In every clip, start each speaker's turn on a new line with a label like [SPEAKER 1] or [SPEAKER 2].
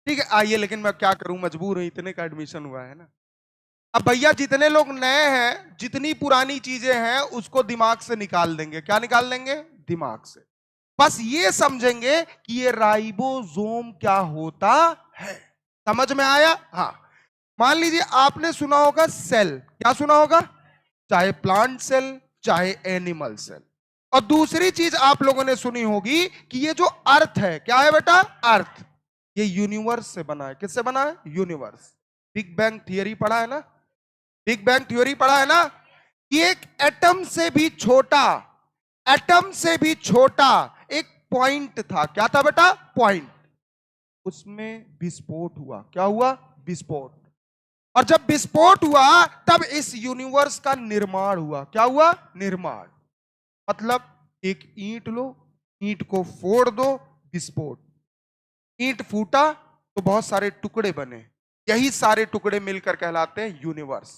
[SPEAKER 1] ठीक है आइए, लेकिन मैं क्या करूं, मजबूर हूं, इतने का एडमिशन हुआ है ना। अब भैया जितने लोग नए हैं, जितनी पुरानी चीजें हैं उसको दिमाग से निकाल देंगे। क्या निकाल देंगे? दिमाग से। बस ये समझेंगे कि ये राइबोसोम क्या होता है। समझ में आया? हाँ। मान लीजिए आपने सुना होगा सेल। क्या सुना होगा? चाहे प्लांट सेल, चाहे एनिमल सेल। और दूसरी चीज आप लोगों ने सुनी होगी कि ये जो अर्थ है, क्या है बेटा? अर्थ। ये यूनिवर्स से बना है। किससे बना है? यूनिवर्स। बिग बैंग थियरी पढ़ा है ना? बिग बैंग थ्योरी पढ़ा है ना? कि एक एटम से भी छोटा, एटम से भी छोटा एक पॉइंट था। क्या था बेटा? पॉइंट। उसमें विस्फोट हुआ। क्या हुआ? विस्फोट। और जब विस्फोट हुआ तब इस यूनिवर्स का निर्माण हुआ। क्या हुआ? निर्माण। मतलब एक ईंट लो, ईंट को फोड़ दो, विस्फोट। ईंट फूटा तो बहुत सारे टुकड़े बने। यही सारे टुकड़े मिलकर कहलाते हैं यूनिवर्स।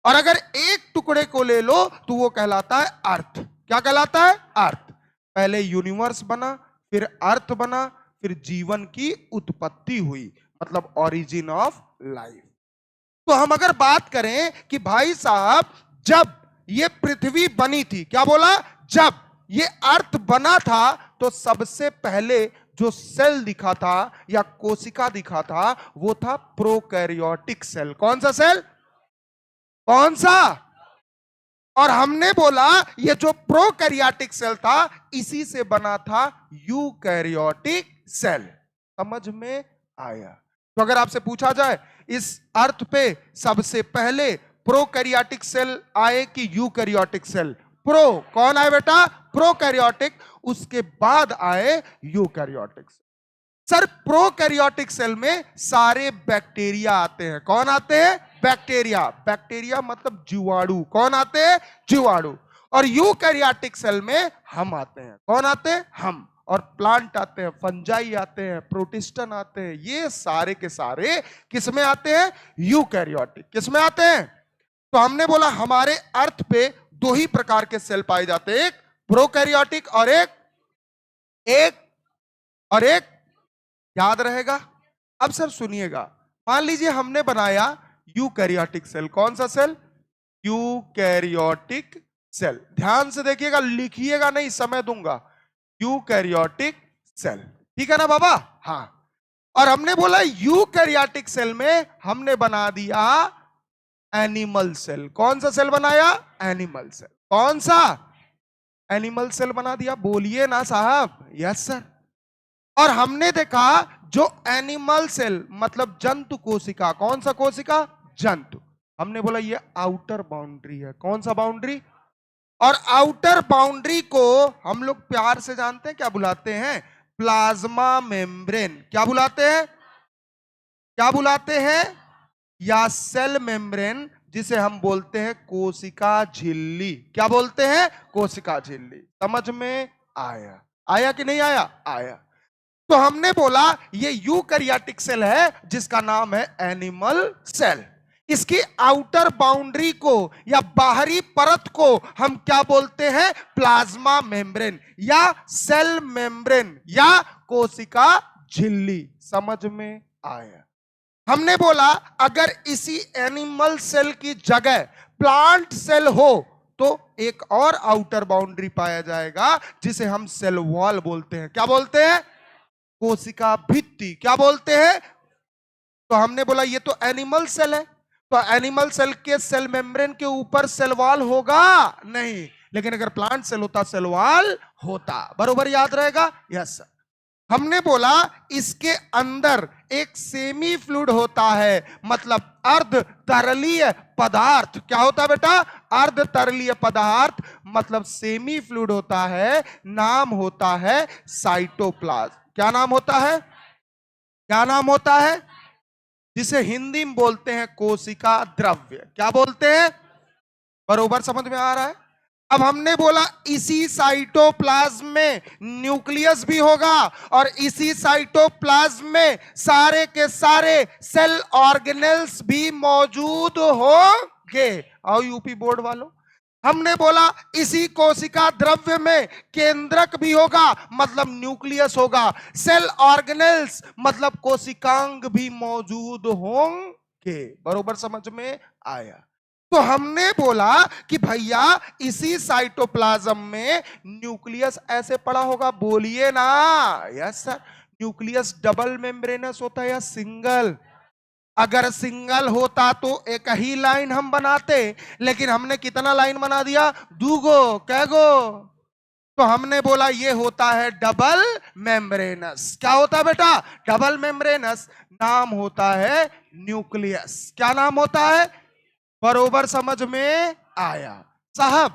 [SPEAKER 1] और अगर एक टुकड़े को ले लो तो वो कहलाता है अर्थ। क्या कहलाता है? अर्थ। पहले यूनिवर्स बना, फिर अर्थ बना, फिर जीवन की उत्पत्ति हुई, मतलब ओरिजिन ऑफ लाइफ। तो हम अगर बात करें कि भाई साहब जब ये पृथ्वी बनी थी, क्या बोला? जब ये अर्थ बना था तो सबसे पहले जो सेल दिखा था या कोशिका दिखा था वो था प्रोकैरियोटिक सेल। कौन सा सेल? कौन सा? और हमने बोला ये जो प्रोकैरियोटिक सेल था इसी से बना था यूकैरियोटिक सेल। समझ में आया? तो अगर आपसे पूछा जाए इस अर्थ पे सबसे पहले प्रोकैरियोटिक सेल आए कि यूकैरियोटिक सेल? प्रो कौन आए बेटा? प्रोकैरियोटिक। उसके बाद आए यूकैरियोटिक। सर प्रोकैरियोटिक सेल में सारे बैक्टीरिया आते हैं। कौन आते हैं? बैक्टीरिया। बैक्टीरिया मतलब जीवाणु। कौन आते हैं? जीवाणु। और यूकैरियोटिक सेल में हम आते हैं। कौन आते हैं? हम। और प्लांट आते हैं, फंजाई आते हैं, प्रोटिस्टन आते हैं। ये सारे के सारे किस में आते हैं? यूकैरियोटिक। किस में आते हैं? तो हमने बोला हमारे अर्थ पे दो ही प्रकार के सेल पाए जाते हैं, एक प्रोकैरियोटिक और एक एक और एक। याद रहेगा? अब सर सुनिएगा, मान लीजिए हमने बनाया यूकैरियोटिक सेल। कौन सा सेल? Eukaryotic cell. ध्यान से देखिएगा, लिखिएगा नहीं, समय दूंगा। Eukaryotic cell. ठीक है ना बाबा? हाँ। और हमने बोला यूकैरियोटिक सेल में हमने बना दिया एनिमल सेल। कौन सा सेल बनाया? Animal cell. कौन सा? एनिमल सेल बना दिया। बोलिए ना साहब। Yes sir. और हमने देखा जो एनिमल सेल मतलब जंतु कोशिका। कौन सा कोशिका? जंतु। हमने बोला ये आउटर बाउंड्री है। कौन सा बाउंड्री? और आउटर बाउंड्री को हम लोग प्यार से जानते हैं, क्या बुलाते हैं? Plasma membrane. क्या बुलाते हैं? क्या बुलाते हैं? या सेल मेम्ब्रेन, जिसे हम बोलते हैं कोशिका झिल्ली। क्या बोलते हैं? कोशिका झिल्ली। समझ में आया? आया कि नहीं आया? आया। तो हमने बोला ये यूकैरियोटिक सेल है जिसका नाम है एनिमल सेल। इसकी आउटर बाउंड्री को या बाहरी परत को हम क्या बोलते हैं? प्लाज्मा मेम्ब्रेन या सेल मेम्ब्रेन या कोशिका झिल्ली। समझ में आया? हमने बोला अगर इसी एनिमल सेल की जगह प्लांट सेल हो तो एक और आउटर बाउंड्री पाया जाएगा जिसे हम सेल वॉल बोलते हैं। क्या बोलते हैं? कोशिका भित्ति। क्या बोलते हैं? तो हमने बोला ये तो एनिमल सेल है, तो एनिमल सेल के सेल मेम्ब्रेन के ऊपर सेल वॉल होगा नहीं, लेकिन अगर प्लांट सेल होता सेल वॉल होता। बरोबर याद रहेगा? Yes sir. हमने बोला इसके अंदर एक सेमी फ्लूइड होता है, मतलब अर्ध तरलीय पदार्थ। क्या होता है बेटा? अर्ध तरलीय पदार्थ मतलब सेमी फ्लूइड होता है। नाम होता है साइटोप्लाज्म। क्या नाम होता है? क्या नाम होता है? जिसे हिंदी में बोलते हैं कोशिका द्रव्य। क्या बोलते हैं? बरोबर समझ में आ रहा है? अब हमने बोला इसी साइटोप्लाज्म में न्यूक्लियस भी होगा और इसी साइटोप्लाज्म में सारे के सारे सेल ऑर्गेनेल्स भी मौजूद होंगे। आओ यूपी बोर्ड वालों, हमने बोला इसी कोशिका द्रव्य में केंद्रक भी होगा, मतलब न्यूक्लियस होगा, सेल ऑर्गेनेल्स मतलब कोशिकांग भी मौजूद होंगे। बरोबर समझ में आया? तो हमने बोला कि भैया इसी साइटोप्लाज्म में न्यूक्लियस ऐसे पड़ा होगा, बोलिए ना। Yes sir. Nucleus double membranous होता है या सिंगल? अगर सिंगल होता तो एक ही लाइन हम बनाते, लेकिन हमने कितना लाइन बना दिया? दूगो, कैगो? तो हमने बोला ये होता है डबल मेम्ब्रेनस। क्या होता है बेटा? Double membranous. नाम होता है न्यूक्लियस। क्या नाम होता है? बरोबर समझ में आया साहब?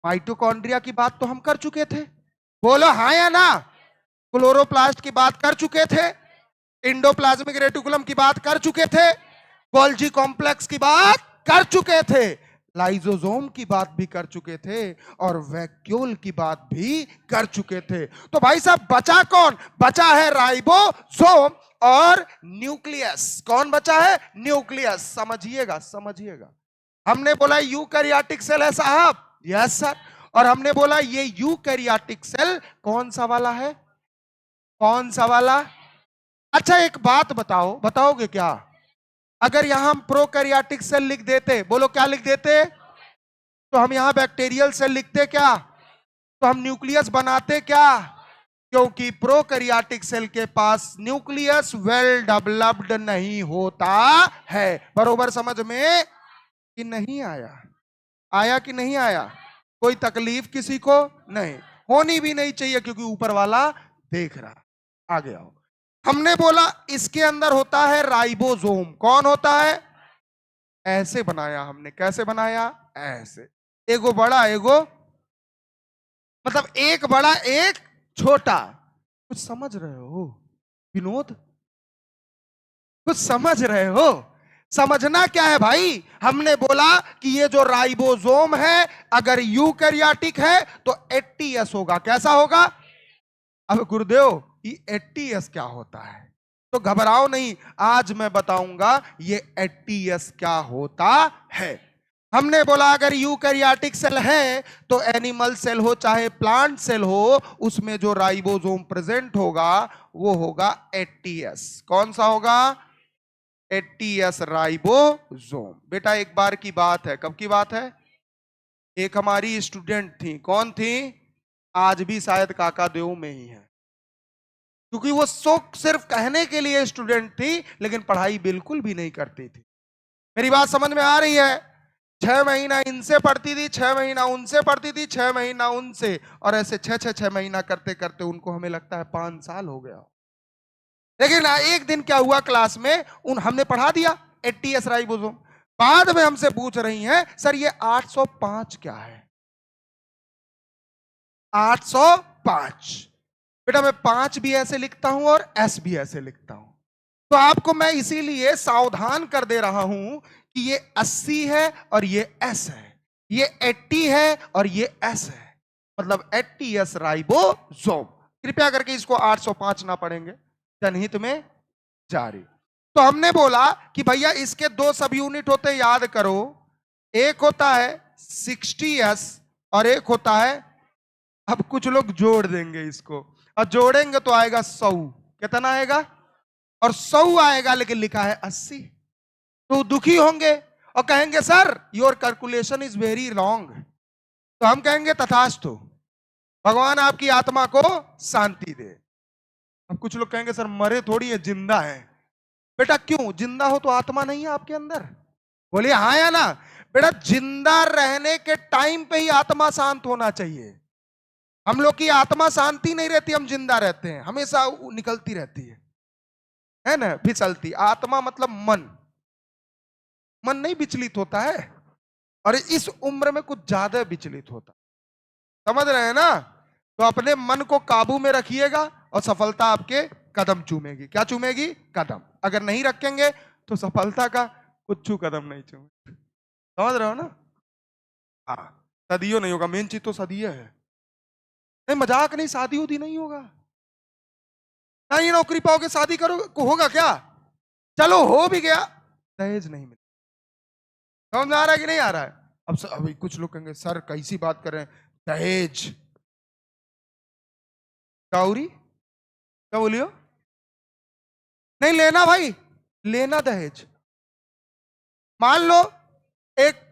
[SPEAKER 1] माइटोकॉन्ड्रिया की बात तो हम कर चुके थे, बोलो हाँ या ना? क्लोरोप्लास्ट की बात कर चुके थे, इंडोप्लाज्मिक रेटिकुलम की बात कर चुके थे, गोल्जी कॉम्प्लेक्स की बात कर चुके थे, लाइजोसोम की बात भी कर चुके थे, और वैक्यूल की बात भी कर चुके थे। तो भाई साहब बचा कौन? बचा है राइबोसोम और न्यूक्लियस। कौन बचा है? न्यूक्लियस। समझिएगा, समझिएगा। हमने बोला यूकैरियोटिक सेल है साहब। Yes sir. और हमने बोला ये यूकैरियोटिक सेल कौन सा वाला है? कौन सा वाला? अच्छा एक बात बताओ, बताओगे क्या? अगर यहां हम प्रोकैरियोटिक सेल लिख देते, बोलो क्या लिख देते? तो हम यहां बैक्टीरियल सेल लिखते क्या? तो हम न्यूक्लियस बनाते क्या? क्योंकि प्रोकैरियोटिक सेल के पास न्यूक्लियस वेल डेवलप्ड नहीं होता है। बरोबर समझ में कि नहीं आया? आया कि नहीं आया? कोई तकलीफ किसी को नहीं, होनी भी नहीं चाहिए, क्योंकि ऊपर वाला देख रहा। आगे आओ। हमने बोला इसके अंदर होता है राइबोसोम। कौन होता है? ऐसे बनाया हमने। कैसे बनाया? ऐसे। एगो बड़ा, एगो मतलब एक बड़ा एक छोटा। कुछ समझ रहे हो विनोद? कुछ समझ रहे हो? समझना क्या है भाई? हमने बोला कि ये जो राइबोसोम है अगर यूकैरियोटिक है तो 80s होगा। कैसा होगा? अब गुरुदेव ये 80s क्या होता है? तो घबराओ नहीं, आज मैं बताऊंगा ये 80s क्या होता है। हमने बोला अगर यूकैरियोटिक सेल है तो एनिमल सेल हो चाहे प्लांट सेल हो, उसमें जो राइबोसोम प्रेजेंट होगा वो होगा 80s। कौन सा होगा? 80s ribosome. बेटा एक बार की बात है, कब की बात है? एक हमारी स्टूडेंट थी। कौन थी? आज भी शायद काका देव में ही है, क्योंकि वो सिर्फ कहने के लिए स्टूडेंट थी, लेकिन पढ़ाई बिल्कुल भी नहीं करती थी। मेरी बात समझ में आ रही है? 6 महीना इनसे पढ़ती थी, 6 महीना उनसे पढ़ती थी, 6 महीना उनसे, और ऐसे 6 महीना करते करते उनको हमें लगता है 5 साल हो गया। लेकिन एक दिन क्या हुआ क्लास में, हमने पढ़ा दिया 80s राइबोसोम। बाद में हमसे पूछ रही हैं सर ये 805 क्या है? 805। बेटा मैं 5 भी ऐसे लिखता हूं और S भी ऐसे लिखता हूं। तो आपको मैं इसीलिए सावधान कर दे रहा हूं कि ये 80 है और ये S है, ये 80 है और ये S है, मतलब 80s राइबोसोम। कृपया करके इसको 805 ना पढ़ेंगे, जनहित में जारी। तो हमने बोला कि भैया इसके 2 सब यूनिट होते हैं, याद करो। एक होता है 60s और एक होता है, अब कुछ लोग जोड़ देंगे इसको, और जोड़ेंगे तो आएगा 100। कितना आएगा? और 100 आएगा, लेकिन लिखा है 80। तो दुखी होंगे और कहेंगे sir your calculation is very wrong. तो हम कहेंगे तथास्तु, भगवान आपकी आत्मा को शांति दे। अब कुछ लोग कहेंगे सर मरे थोड़ी है, जिंदा है। बेटा क्यों? जिंदा हो तो आत्मा नहीं है आपके अंदर? बोलिए हाँ या ना? बेटा जिंदा रहने के टाइम पे ही आत्मा शांत होना चाहिए। हम लोग की आत्मा शांति नहीं रहती, हम जिंदा रहते हैं, हमेशा निकलती रहती है ना, फिसलती। आत्मा मतलब मन। मन नहीं विचलित होता है, और इस उम्र में कुछ ज्यादा विचलित होता। समझ रहे हैं ना? तो अपने मन को काबू में रखिएगा और सफलता आपके कदम चूमेगी। क्या चूमेगी? कदम। अगर नहीं रखेंगे तो सफलता का कुछ कदम नहीं चूमे। समझ रहे हो ना? हाँ, सदियों नहीं होगा। मेन चीज तो सदिया है। नहीं मजाक नहीं, शादी उदी नहीं होगा। नहीं नौकरी पाओगे शादी करो होगा क्या? चलो हो भी गया, दहेज नहीं मिला। समझ में आ रहा है कि नहीं आ रहा है? अभी कुछ लोग कहेंगे सर कैसी बात कर रहे हैं, दहेज, डाउरी, क्या बोलियो? नहीं लेना भाई, लेना दहेज। मान लो एक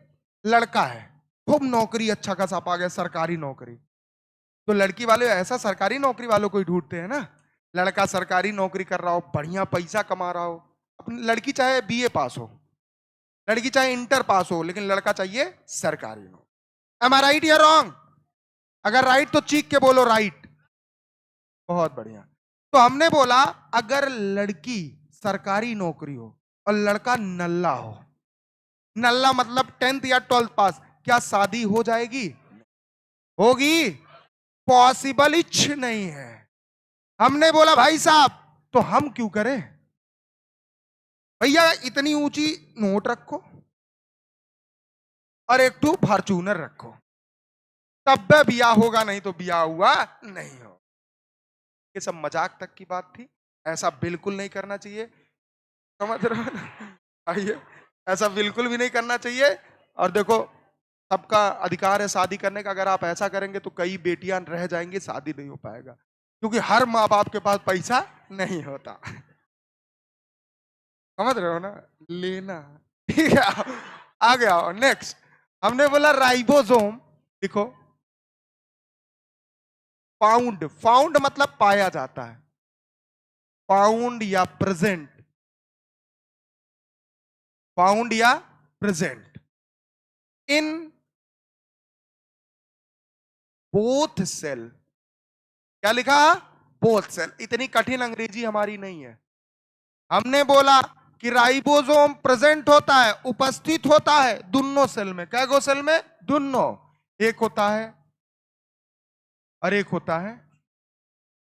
[SPEAKER 1] लड़का है, खूब नौकरी अच्छा खासा पा गया, सरकारी नौकरी, तो लड़की वाले ऐसा सरकारी नौकरी वालों को ही ढूंढते हैं ना। लड़का सरकारी नौकरी कर रहा हो, बढ़िया पैसा कमा रहा हो, अपनी लड़की चाहे बीए पास हो, लड़की चाहे इंटर पास हो, लेकिन लड़का चाहिए सरकारी नौकरी। एम आई राइट या रॉन्ग? अगर राइट तो चीख के बोलो राइट। बहुत बढ़िया। तो हमने बोला अगर लड़की सरकारी नौकरी हो और लड़का नल्ला हो, नल्ला मतलब 10th या 12th पास, क्या शादी हो जाएगी? होगी? पॉसिबल ही नहीं है। हमने बोला भाई साहब तो हम क्यों करें भैया, इतनी ऊंची नोट रखो और एक टू फॉर्चूनर रखो, तब बिया होगा, नहीं तो बिया हुआ नहीं हो। ये सब मजाक तक की बात थी, ऐसा बिल्कुल नहीं करना चाहिए, समझ रहे हो ना? आइए, ऐसा बिल्कुल भी नहीं करना चाहिए। और देखो सबका अधिकार है शादी करने का, अगर आप ऐसा करेंगे तो कई बेटियां रह जाएंगी, शादी नहीं हो पाएगा, क्योंकि हर माँ बाप के पास पैसा नहीं होता। समझ रहे हो ना? लेना। ठीक है, आ गया। नेक्स्ट हमने बोला राइबोसोम, देखो फाउंड, फाउंड मतलब पाया जाता है, फाउंड या प्रेजेंट, फाउंड या प्रेजेंट इन बोथ सेल। क्या लिखा? Both cell. इतनी कठिन अंग्रेजी हमारी नहीं है। हमने बोला कि राइबोसोम प्रेजेंट होता है, उपस्थित होता है दोनों सेल में। क्या गो सेल में? दोनों। एक होता है और एक होता है।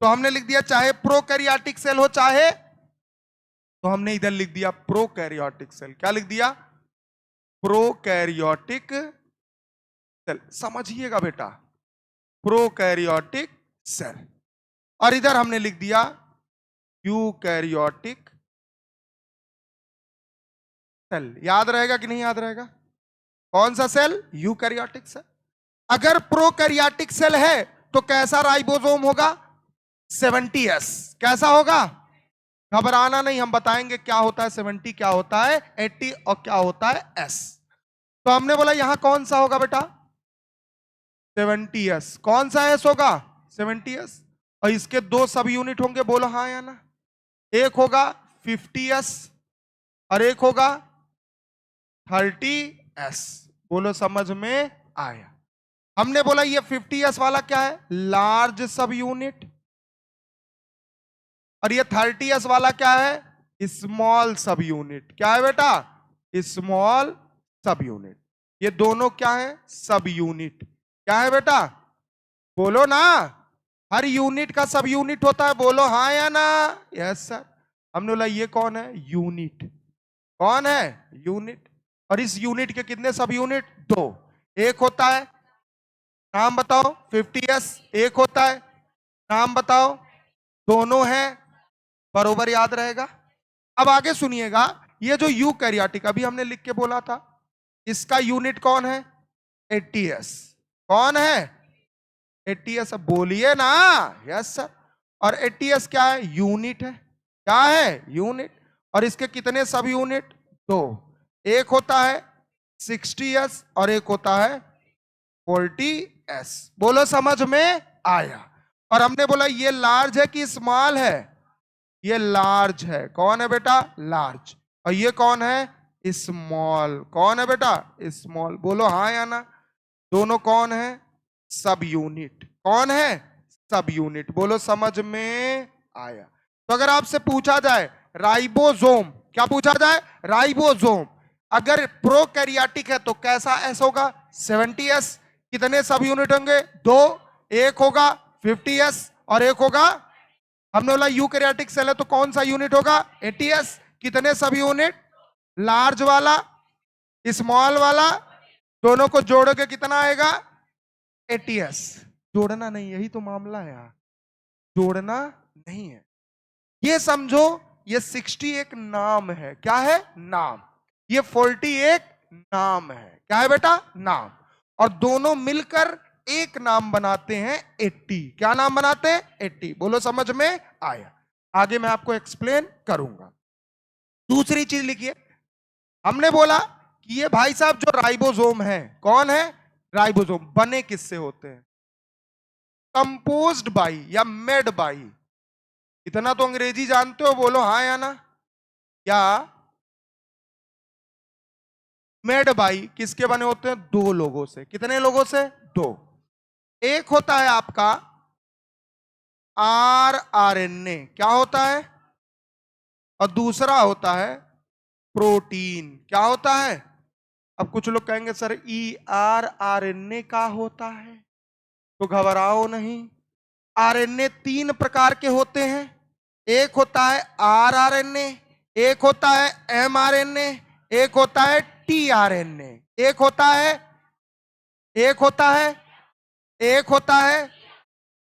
[SPEAKER 1] तो हमने लिख दिया चाहे प्रोकैरियोटिक सेल हो चाहे, तो हमने इधर लिख दिया प्रोकैरियोटिक सेल। क्या लिख दिया? Prokaryotic cell. समझिएगा बेटा, प्रोकैरियोटिक सेल। और इधर हमने लिख दिया यूकैरियोटिक सेल। याद रहेगा कि नहीं याद रहेगा? कौन सा सेल? Eukaryotic cell. अगर प्रोकैरियोटिक सेल है तो कैसा राइबोसोम होगा? 70s। कैसा होगा? घबराना नहीं, हम बताएंगे क्या होता है 70, क्या होता है 80 और क्या होता है S। तो हमने बोला यहां कौन सा होगा बेटा? 70s। कौन सा S होगा? 70s। और इसके दो सब यूनिट होंगे, बोलो हाँ या ना। एक होगा 50s और एक होगा 30s। बोलो समझ में आया? हमने बोला ये 50s वाला क्या है? लार्ज सब यूनिट। और ये 30s वाला क्या है? स्मॉल सब यूनिट। क्या है बेटा? स्मॉल सब यूनिट। ये दोनों क्या है? सब यूनिट। क्या है बेटा? बोलो ना। हर यूनिट का सब यूनिट होता है, बोलो हाँ या ना। Yes sir. हमने बोला ये कौन है? यूनिट। कौन है? यूनिट। और इस यूनिट के कितने सब यूनिट? दो। एक होता है, नाम बताओ, 50s। एक होता है, नाम बताओ। दोनों हैं, बरोबर याद रहेगा। अब आगे सुनिएगा, ये जो यूकैरियोटिक अभी हमने लिख के बोला था, इसका यूनिट कौन है? 80s। कौन है? 80s। अब बोलिए ना। Yes sir. और 80s क्या है? यूनिट है। क्या है? यूनिट। और इसके कितने सब यूनिट? दो। एक होता है 60s और एक होता है 40s। बोलो समझ में आया? और हमने बोला ये लार्ज है कि स्मॉल है? ये लार्ज है। कौन है बेटा? लार्ज। और ये कौन है? स्मॉल। कौन है बेटा? स्मॉल। बोलो हाँ या ना। दोनों कौन है? सब यूनिट। कौन है? सब यूनिट। बोलो समझ में आया? तो अगर आपसे पूछा जाए राइबोसोम, क्या पूछा जाए? राइबोसोम अगर प्रोकैरियोटिक है तो कैसा एस होगा? 70s। कितने सब यूनिट होंगे? दो। एक होगा 50s और एक होगा, हमने बोला यूकैरियोटिक सेल है तो कौन सा यूनिट होगा? 80s। कितने सब यूनिट? लार्ज वाला, स्मॉल वाला, दोनों को जोड़ोगे कितना आएगा? 80s। जोड़ना नहीं, यही तो मामला है यार, जोड़ना नहीं है। ये समझो ये 60 एक नाम है। क्या है? नाम। ये 40 एक नाम है। क्या है बेटा? नाम। और दोनों मिलकर एक नाम बनाते हैं 80। क्या नाम बनाते हैं? 80। बोलो समझ में आया? आगे मैं आपको एक्सप्लेन करूंगा। दूसरी चीज लिखिए, हमने बोला कि ये भाई साहब जो राइबोसोम है, कौन है? राइबोसोम बने किससे होते हैं? कंपोज्ड बाई या मेड बाई। इतना तो अंग्रेजी जानते हो, बोलो हाँ या ना। या मेड बाई किसके बने होते हैं? दो लोगों से। कितने लोगों से? दो। एक होता है आपका आरएनए, क्या होता है? और दूसरा होता है प्रोटीन। क्या होता है? अब कुछ लोग कहेंगे सर आरएनए का होता है, तो घबराओ नहीं। आरएनए तीन प्रकार के होते हैं। एक होता है आरआरएनए, एक होता है एमआरएनए, एक होता है टीआरएनए। एक होता है, एक होता है, एक होता है,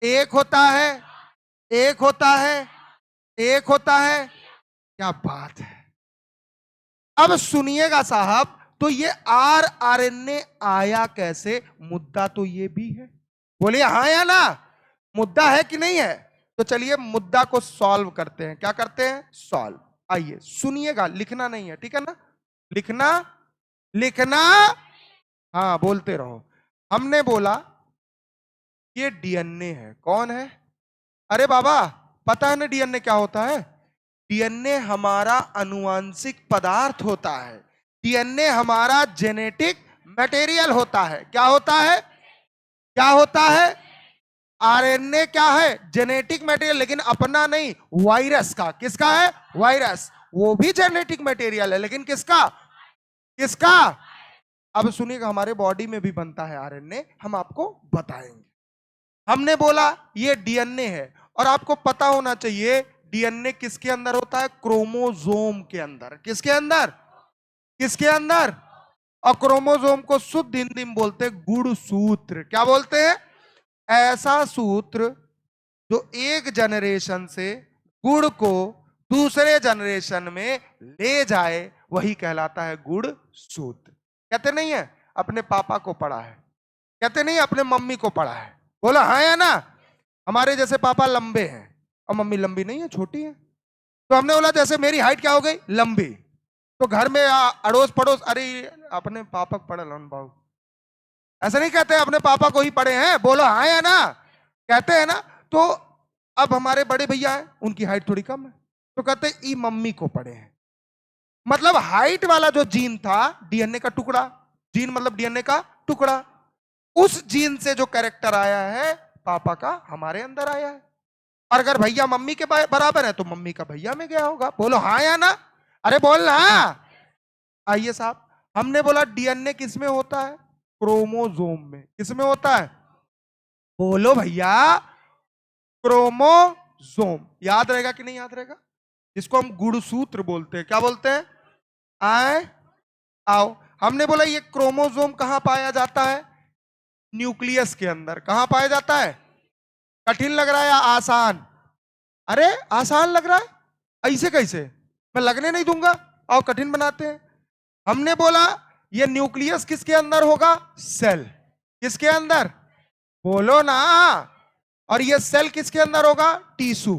[SPEAKER 1] एक होता है, एक होता है, एक होता है। क्या बात है! अब सुनिएगा साहब, तो ये आरआरएनए आया कैसे? मुद्दा तो ये भी है। बोलिए हाँ या ना। मुद्दा है कि नहीं है? तो चलिए मुद्दा को सॉल्व करते हैं। क्या करते हैं? सॉल्व। आइए सुनिएगा, लिखना नहीं है, ठीक है ना? लिखना, लिखना, हाँ बोलते रहो। हमने बोला ये डीएनए है। कौन है? अरे बाबा, पता है ना डीएनए क्या होता है? डीएनए हमारा अनुवांशिक पदार्थ होता है। डीएनए हमारा जेनेटिक मटेरियल होता है। क्या होता है? क्या होता है? आरएनए क्या है? जेनेटिक मटेरियल, लेकिन अपना नहीं, वायरस का। किसका है? वायरस। वो भी जेनेटिक मटेरियल है, लेकिन किसका? किसका? अब सुनिएगा, हमारे बॉडी में भी बनता है आरएनए, हम आपको बताएंगे। हमने बोला ये डीएनए है, और आपको पता होना चाहिए डीएनए किसके अंदर होता है? क्रोमोसोम के अंदर। किसके अंदर? किसके अंदर? और क्रोमोसोम को शुद्ध हिंदी में बोलते हैं गुणसूत्र। क्या बोलते हैं? ऐसा सूत्र जो एक जनरेशन से गुण को दूसरे जनरेशन में ले जाए, वही कहलाता है गुणसूत्र। कहते नहीं है अपने पापा को पढ़ा है, कहते नहीं अपने मम्मी को पढ़ा है। बोला हाँ या ना। हमारे जैसे पापा लंबे हैं और मम्मी लंबी नहीं है, छोटी है। तो हमने बोला जैसे मेरी हाइट क्या हो गई? लंबी। तो घर में अड़ोस पड़ोस, अरे अपने पापा को पढ़ा लन बाबू, ऐसा नहीं कहते अपने पापा को ही पढ़े हैं। बोलो हाँ या ना। कहते हैं ना। तो अब हमारे बड़े भैया हैं, उनकी हाइट थोड़ी कम है, तो कहते हैं ई मम्मी को पढ़े हैं। मतलब हाइट वाला जो जीन था, डीएनए का टुकड़ा, जीन मतलब डीएनए का टुकड़ा, उस जीन से जो कैरेक्टर आया है पापा का, हमारे अंदर आया है। और अगर भैया मम्मी के बराबर है, तो मम्मी का भैया में गया होगा। बोलो हाँ या ना। अरे बोल ना। आइए साहब, हमने बोला डीएनए किस में होता है? क्रोमोसोम में। किस में होता है? बोलो भैया, क्रोमोसोम। याद रहेगा कि नहीं याद रहेगा? इसको हम गुणसूत्र बोलते हैं। क्या बोलते हैं? आए आओ। हमने बोला ये क्रोमोसोम कहां पाया जाता है? न्यूक्लियस के अंदर। कहां पाया जाता है? कठिन लग रहा है या आसान? अरे आसान लग रहा है, ऐसे कैसे? मैं लगने नहीं दूंगा, आओ कठिन बनाते हैं। हमने बोला ये न्यूक्लियस किसके अंदर होगा? सेल। किसके अंदर? बोलो ना। और ये सेल किसके अंदर होगा? टीशू।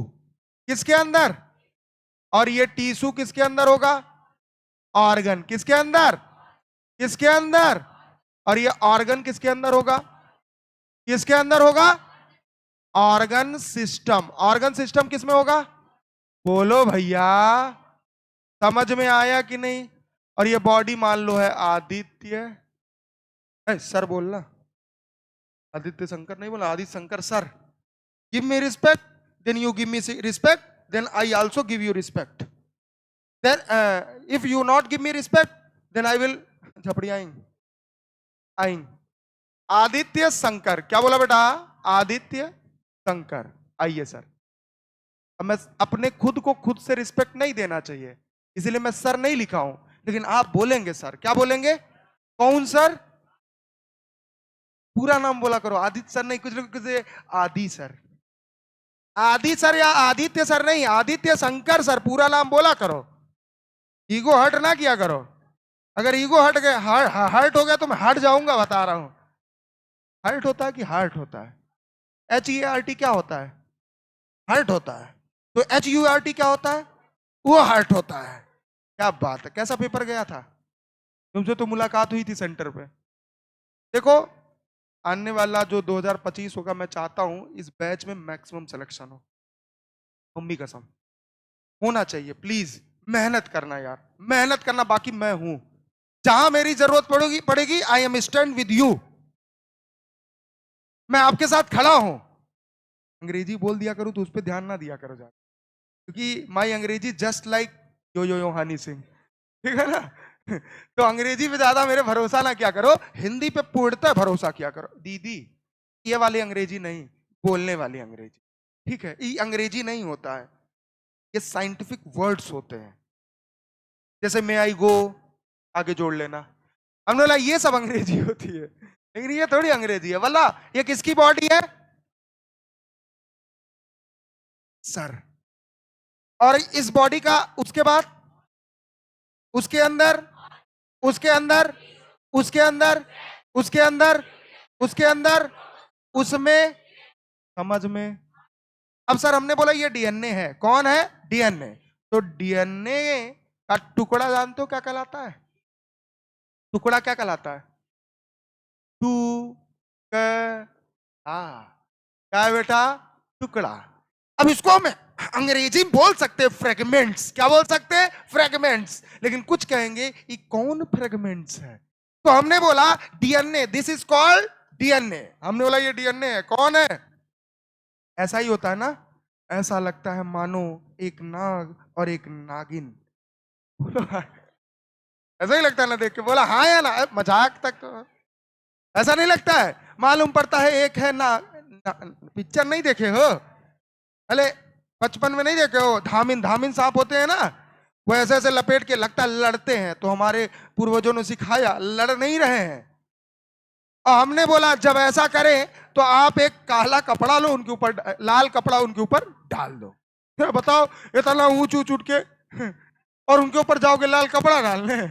[SPEAKER 1] किसके अंदर? और ये टीशू किसके अंदर होगा? ऑर्गन। किसके अंदर? किसके अंदर? और ये ऑर्गन किसके अंदर होगा? किसके अंदर होगा? Organ system. ऑर्गन सिस्टम किसमें होगा? बोलो भैया, समझ में आया कि नहीं? और ये बॉडी मान लो है आदित्य, सर बोलना, आदित्य शंकर नहीं बोला, Aditya Shankar sir. Give me respect, then you give me respect, then I also give you respect. Then if you not give me respect, then I will झपड़ी आइन। आदित्य शंकर। क्या बोला बेटा? आदित्य शंकर। आइए सर, अब मैं अपने खुद को खुद से रिस्पेक्ट नहीं देना चाहिए, इसलिए मैं सर नहीं लिखा हूं, लेकिन आप बोलेंगे सर। क्या बोलेंगे? कौन सर? पूरा नाम बोला करो। आदित्य सर नहीं, कुछ लोग कुछ आदि सर, आदि सर या आदित्य सर नहीं, आदित्य शंकर सर, पूरा नाम बोला करो। ईगो हर्ट ना किया करो। अगर ईगो हट गया, हर्ट हो गया तो मैं हट जाऊंगा, बता रहा हूं। हर्ट होता है कि हार्ट होता है? HEART क्या होता है? हर्ट होता है। तो HURT क्या होता है? वो हार्ट होता है। क्या बात है, कैसा पेपर गया था? तुमसे तो मुलाकात हुई थी सेंटर पे। देखो, आने वाला जो 2025 होगा, मैं चाहता हूं इस बैच में मैक्सिमम सिलेक्शन हो। मम्मी कसम, होना चाहिए। प्लीज मेहनत करना यार, मेहनत करना। बाकी मैं हूं, जहां मेरी जरूरत पड़ेगी पड़ेगी, I am stand with you. मैं आपके साथ खड़ा हूं। अंग्रेजी बोल दिया करूं तो उस पर ध्यान ना दिया करो जा, क्योंकि माई अंग्रेजी जस्ट लाइक यो हनी सिंह, ठीक है ना। तो अंग्रेजी पे ज्यादा मेरे भरोसा ना किया करो, हिंदी पे पूर्णतः भरोसा किया करो। दीदी, ये वाली अंग्रेजी नहीं, बोलने वाली अंग्रेजी, ठीक है? ये अंग्रेजी नहीं होता है, ये साइंटिफिक वर्ड्स होते हैं। जैसे मे आई गो, आगे जोड़ लेना। हमने बोला ये सब अंग्रेजी होती है, लेकिन ये थोड़ी अंग्रेजी है। वाला ये किसकी बॉडी है? सर। और इस बॉडी का उसके बाद, उसके अंदर, उसके अंदर, उसके अंदर, उसके अंदर, उसके अंदर, उसमें, समझ में। अब सर हमने बोला ये डीएनए है, कौन है? डीएनए। तो डीएनए का टुकड़ा जानते हो क्या कहलाता है? टुकड़ा क्या कहलाता है? टू क्या है बेटा? टुकड़ा। अब इसको हम अंग्रेजी में बोल सकते हैं फ्रेगमेंट्स। क्या बोल सकते हैं? फ्रेगमेंट्स। लेकिन कुछ कहेंगे ये कौन फ्रेगमेंट्स है? तो हमने बोला DNA, this is called DNA. हमने बोला ये डीएनए है। कौन है? ऐसा ही होता है ना, ऐसा लगता है मानो एक नाग और एक नागिन। ऐसा ही लगता है ना देख के? बोला हाँ या ना, मजाक तक तो ऐसा नहीं लगता है? मालूम पड़ता है एक है ना, पिक्चर नहीं देखे हो? अरे बचपन में नहीं देखे हो, धामिन धामिन सांप होते हैं ना, वो ऐसे ऐसे लपेट के लगता है लड़ते हैं। तो हमारे पूर्वजों ने सिखाया, लड़ नहीं रहे हैं। और हमने बोला जब ऐसा करें तो आप एक काला कपड़ा लो, उनके ऊपर लाल कपड़ा उनके ऊपर डाल दो। फिर बताओ, इतना ऊंच ऊंच उठ के और उनके ऊपर जाओगे लाल कपड़ा डालने?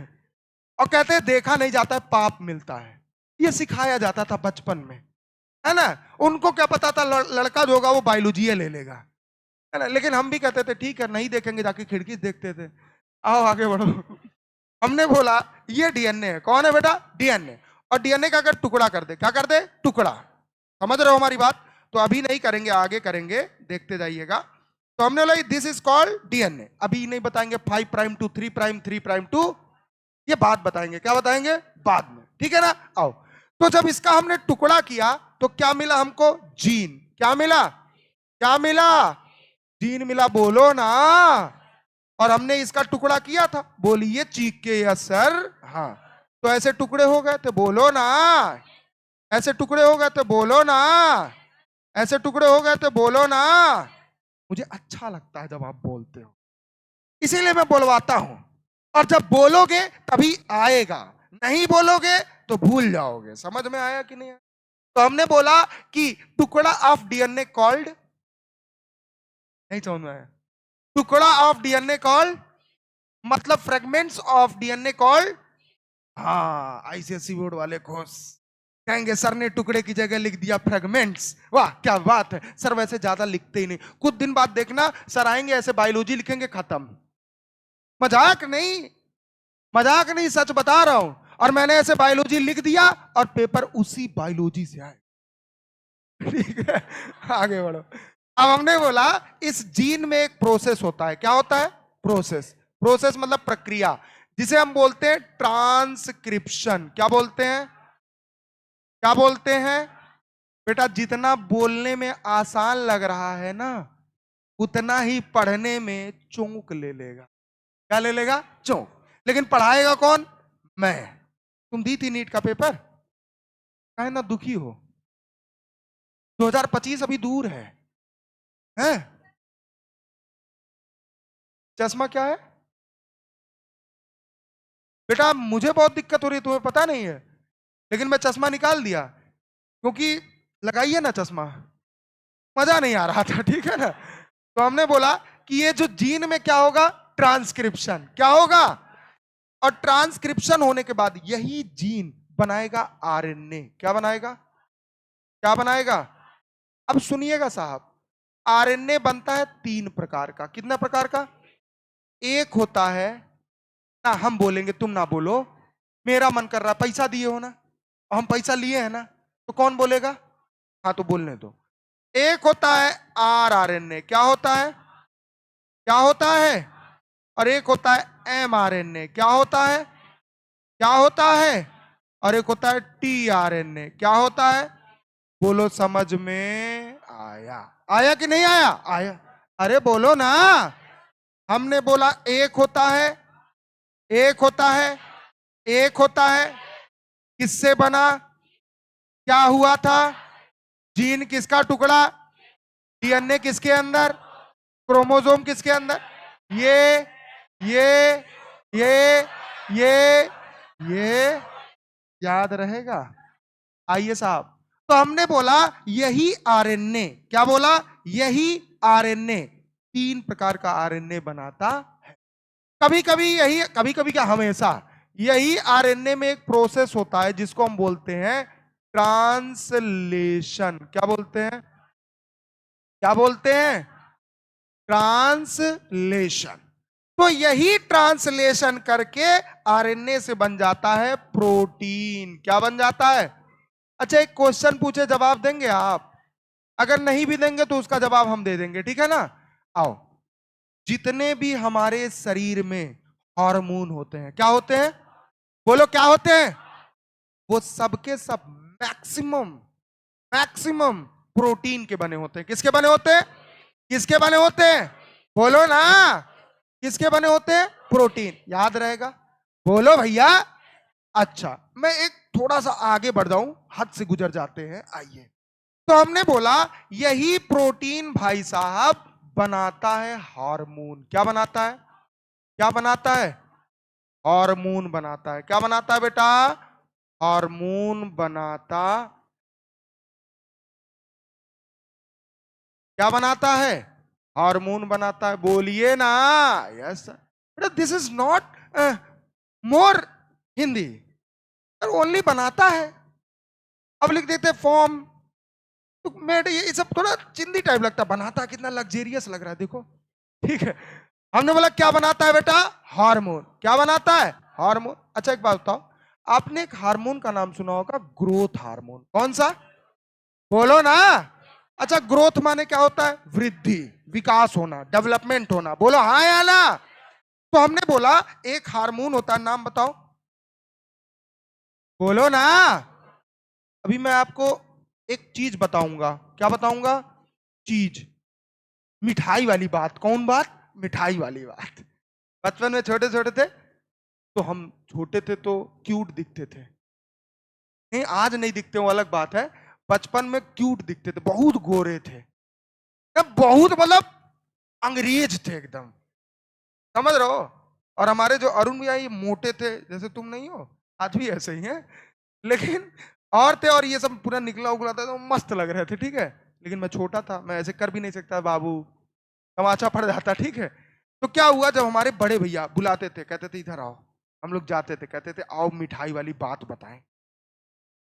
[SPEAKER 1] और कहते हैं देखा नहीं जाता है, पाप मिलता है। ये सिखाया जाता था बचपन में, है ना। उनको क्या पता था लड़का जो होगा वो बायोलॉजी ले लेगा, है ना। लेकिन हम भी कहते थे ठीक है, नहीं देखेंगे, जाके खिड़की से देखते थे। आओ आगे बढ़ो। हमने बोला ये डीएनए है। कौन है बेटा? डीएनए। और डीएनए का अगर टुकड़ा कर दे, क्या कर दे? टुकड़ा। समझ रहे हो हमारी बात? तो अभी नहीं करेंगे, आगे करेंगे, देखते जाइएगा। तो हमने बोला दिस इज कॉल्ड डीएनए। अभी नहीं बताएंगे 5 prime two 3 prime 3 prime two, ये बात बताएंगे। क्या बताएंगे? बाद में, ठीक है ना। आओ, तो जब इसका हमने टुकड़ा किया तो क्या मिला हमको? जीन। क्या मिला? क्या मिला? जीन मिला। बोलो ना। और हमने इसका टुकड़ा किया था, बोलिए चीख के यस सर। हाँ, तो ऐसे टुकड़े हो गए थे, बोलो ना। ऐसे टुकड़े हो गए थे, बोलो ना। ऐसे टुकड़े हो गए थे, बोलो ना। मुझे अच्छा लगता है जब आप बोलते हो, इसीलिए मैं बोलवाता हूं। और जब बोलोगे तभी आएगा, नहीं बोलोगे तो भूल जाओगे। समझ में आया कि नहीं? तो हमने बोला कि टुकड़ा ऑफ डीएनए कॉल्ड, नहीं समझ में आया? टुकड़ा ऑफ डीएनए कॉल्ड, मतलब फ्रेगमेंट्स ऑफ डीएनए कॉल्ड। हाँ, आईसीएसई बोर्ड वाले खुश कहेंगे सर ने टुकड़े की जगह लिख दिया फ्रेगमेंट्स। वाह क्या बात है सर। वैसे ज्यादा लिखते ही नहीं, कुछ दिन बाद देखना सर आएंगे ऐसे बायोलॉजी लिखेंगे, खत्म। मजाक नहीं, मजाक नहीं, सच बता रहा हूं। और मैंने ऐसे बायोलॉजी लिख दिया और पेपर उसी बायोलॉजी से आए। ठीक है, आगे बढ़ो। अब हमने बोला इस जीन में एक प्रोसेस होता है। क्या होता है? प्रोसेस। प्रोसेस मतलब प्रक्रिया, जिसे हम बोलते हैं ट्रांसक्रिप्शन। क्या बोलते हैं? क्या बोलते हैं बेटा? जितना बोलने में आसान लग रहा है ना, उतना ही पढ़ने में चौंक ले लेगा। क्या ले लेगा? चौंक। लेकिन पढ़ाएगा कौन? मैं। तुम दी थी नीट का पेपर, काहे ना दुखी हो? 2025 अभी दूर है, हैं? चश्मा क्या है बेटा? मुझे बहुत दिक्कत हो रही है, तुम्हें पता नहीं है, लेकिन मैं चश्मा निकाल दिया, क्योंकि लगाइए ना चश्मा, मजा नहीं आ रहा था, ठीक है ना। तो हमने बोला कि ये जो जीन में क्या होगा? ट्रांसक्रिप्शन। क्या होगा? और ट्रांसक्रिप्शन होने के बाद यही जीन बनाएगा आरएनए। क्या बनाएगा? क्या बनाएगा? अब सुनिएगा साहब, आरएनए बनता है 3 प्रकार का। कितना प्रकार का? एक होता है ना, हम बोलेंगे तुम ना बोलो, मेरा मन कर रहा है, पैसा दिए हो ना, हम पैसा लिए हैं ना, तो कौन बोलेगा? हाँ तो बोलने दो। एक होता है आरएनए। क्या होता है? क्या होता है? और एक होता है एमआरएनए। क्या होता है? क्या होता है? और एक होता है टीआरएनए। क्या होता है? बोलो, समझ में आया? आया कि नहीं आया? आया। अरे बोलो ना। हमने बोला एक होता है, एक होता है, एक होता है। किससे बना? क्या हुआ था? जीन किसका टुकड़ा? डीएनए किसके अंदर? क्रोमोसोम किसके अंदर? ये ये ये ये ये याद रहेगा? आइए साहब, तो हमने बोला यही आरएनए, क्या बोला? यही आरएनए 3 प्रकार का आरएनए बनाता है। कभी कभी यही, कभी कभी क्या, हमेशा यही आरएनए में एक प्रोसेस होता है जिसको हम बोलते हैं ट्रांसलेशन। क्या बोलते हैं? क्या बोलते हैं? ट्रांसलेशन। तो यही ट्रांसलेशन करके आरएनए से बन जाता है प्रोटीन। क्या बन जाता है? अच्छा, एक क्वेश्चन पूछे, जवाब देंगे आप? अगर नहीं भी देंगे तो उसका जवाब हम दे देंगे, ठीक है ना? आओ, जितने भी हमारे शरीर में हार्मोन होते हैं, क्या होते हैं? बोलो, क्या होते हैं? वो सबके सब मैक्सिमम मैक्सिमम प्रोटीन के बने होते हैं। किसके बने होते हैं? किसके बने होते हैं? बोलो ना। किसके बने होते हैं? प्रोटीन। याद रहेगा? बोलो भैया। अच्छा, मैं एक थोड़ा सा आगे बढ़ जाऊं, हद से गुजर जाते हैं, आइए। तो हमने बोला यही प्रोटीन भाई साहब बनाता है हार्मोन। क्या बनाता है? क्या बनाता है? हार्मोन बनाता है। क्या बनाता है बेटा? हार्मोन बनाता। क्या बनाता है? हार्मोन बनाता है। बोलिए ना। यस बेटा, this is not more Hindi, only बनाता है। अब लिख देते फॉर्म, तो मेरे ये सब थोड़ा चिंदी टाइप लगता है। बनाता है, कितना लग्जेरियस लग रहा है, देखो। ठीक है, हमने बोला क्या बनाता है बेटा? हार्मोन। क्या बनाता है? हार्मोन। अच्छा, एक बात बताओ, आपने एक हार्मोन का नाम सुना होगा, ग्रोथ हार्मोन। कौन सा? बोलो ना। अच्छा, ग्रोथ माने क्या होता है? वृद्धि, विकास होना, डेवलपमेंट होना। बोलो हाँ या ना। तो हमने बोला एक हार्मोन होता है, नाम बताओ। बोलो ना। अभी मैं आपको एक चीज बताऊंगा। क्या बताऊंगा? चीज, मिठाई वाली बात। कौन बात? मिठाई वाली बात। बचपन में छोटे छोटे थे, तो हम छोटे थे तो क्यूट दिखते थे। नहीं, आज नहीं दिखते, वो अलग बात है। बचपन में क्यूट दिखते थे, बहुत गोरे थे, बहुत मतलब अंग्रेज थे एकदम, समझ रहे हो? और हमारे जो अरुण भैया, ये मोटे थे, जैसे तुम नहीं हो, आज भी ऐसे ही हैं, लेकिन और थे, और ये सब पूरा निकला उगला था, तो मस्त लग रहे थे, ठीक है। लेकिन मैं छोटा था, मैं ऐसे कर भी नहीं सकता बाबू, तमाचा पड़ जाता, ठीक है। तो क्या हुआ, जब हमारे बड़े भैया बुलाते थे, कहते थे इधर आओ, हम लोग जाते थे, कहते थे आओ मिठाई वाली बात बताएं,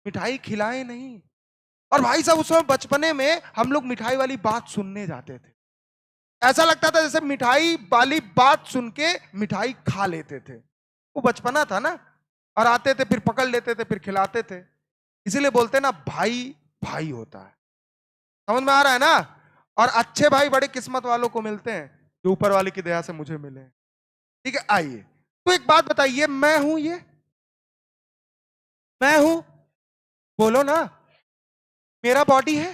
[SPEAKER 1] मिठाई खिलाए नहीं। और भाई साहब, उस समय बचपने में हम लोग मिठाई वाली बात सुनने जाते थे। ऐसा लगता था जैसे मिठाई वाली बात सुन के मिठाई खा लेते थे। वो बचपना था ना। और आते थे, फिर पकड़ लेते थे, फिर खिलाते थे। इसीलिए बोलते हैं ना, भाई भाई होता है। समझ में आ रहा है ना? और अच्छे भाई बड़े किस्मत वालों को मिलते हैं, जो ऊपर वाले की दया से मुझे मिले। ठीक है, आइए। तो एक बात बताइए, मैं हूं ये? मैं हूं? बोलो ना। मेरा बॉडी है,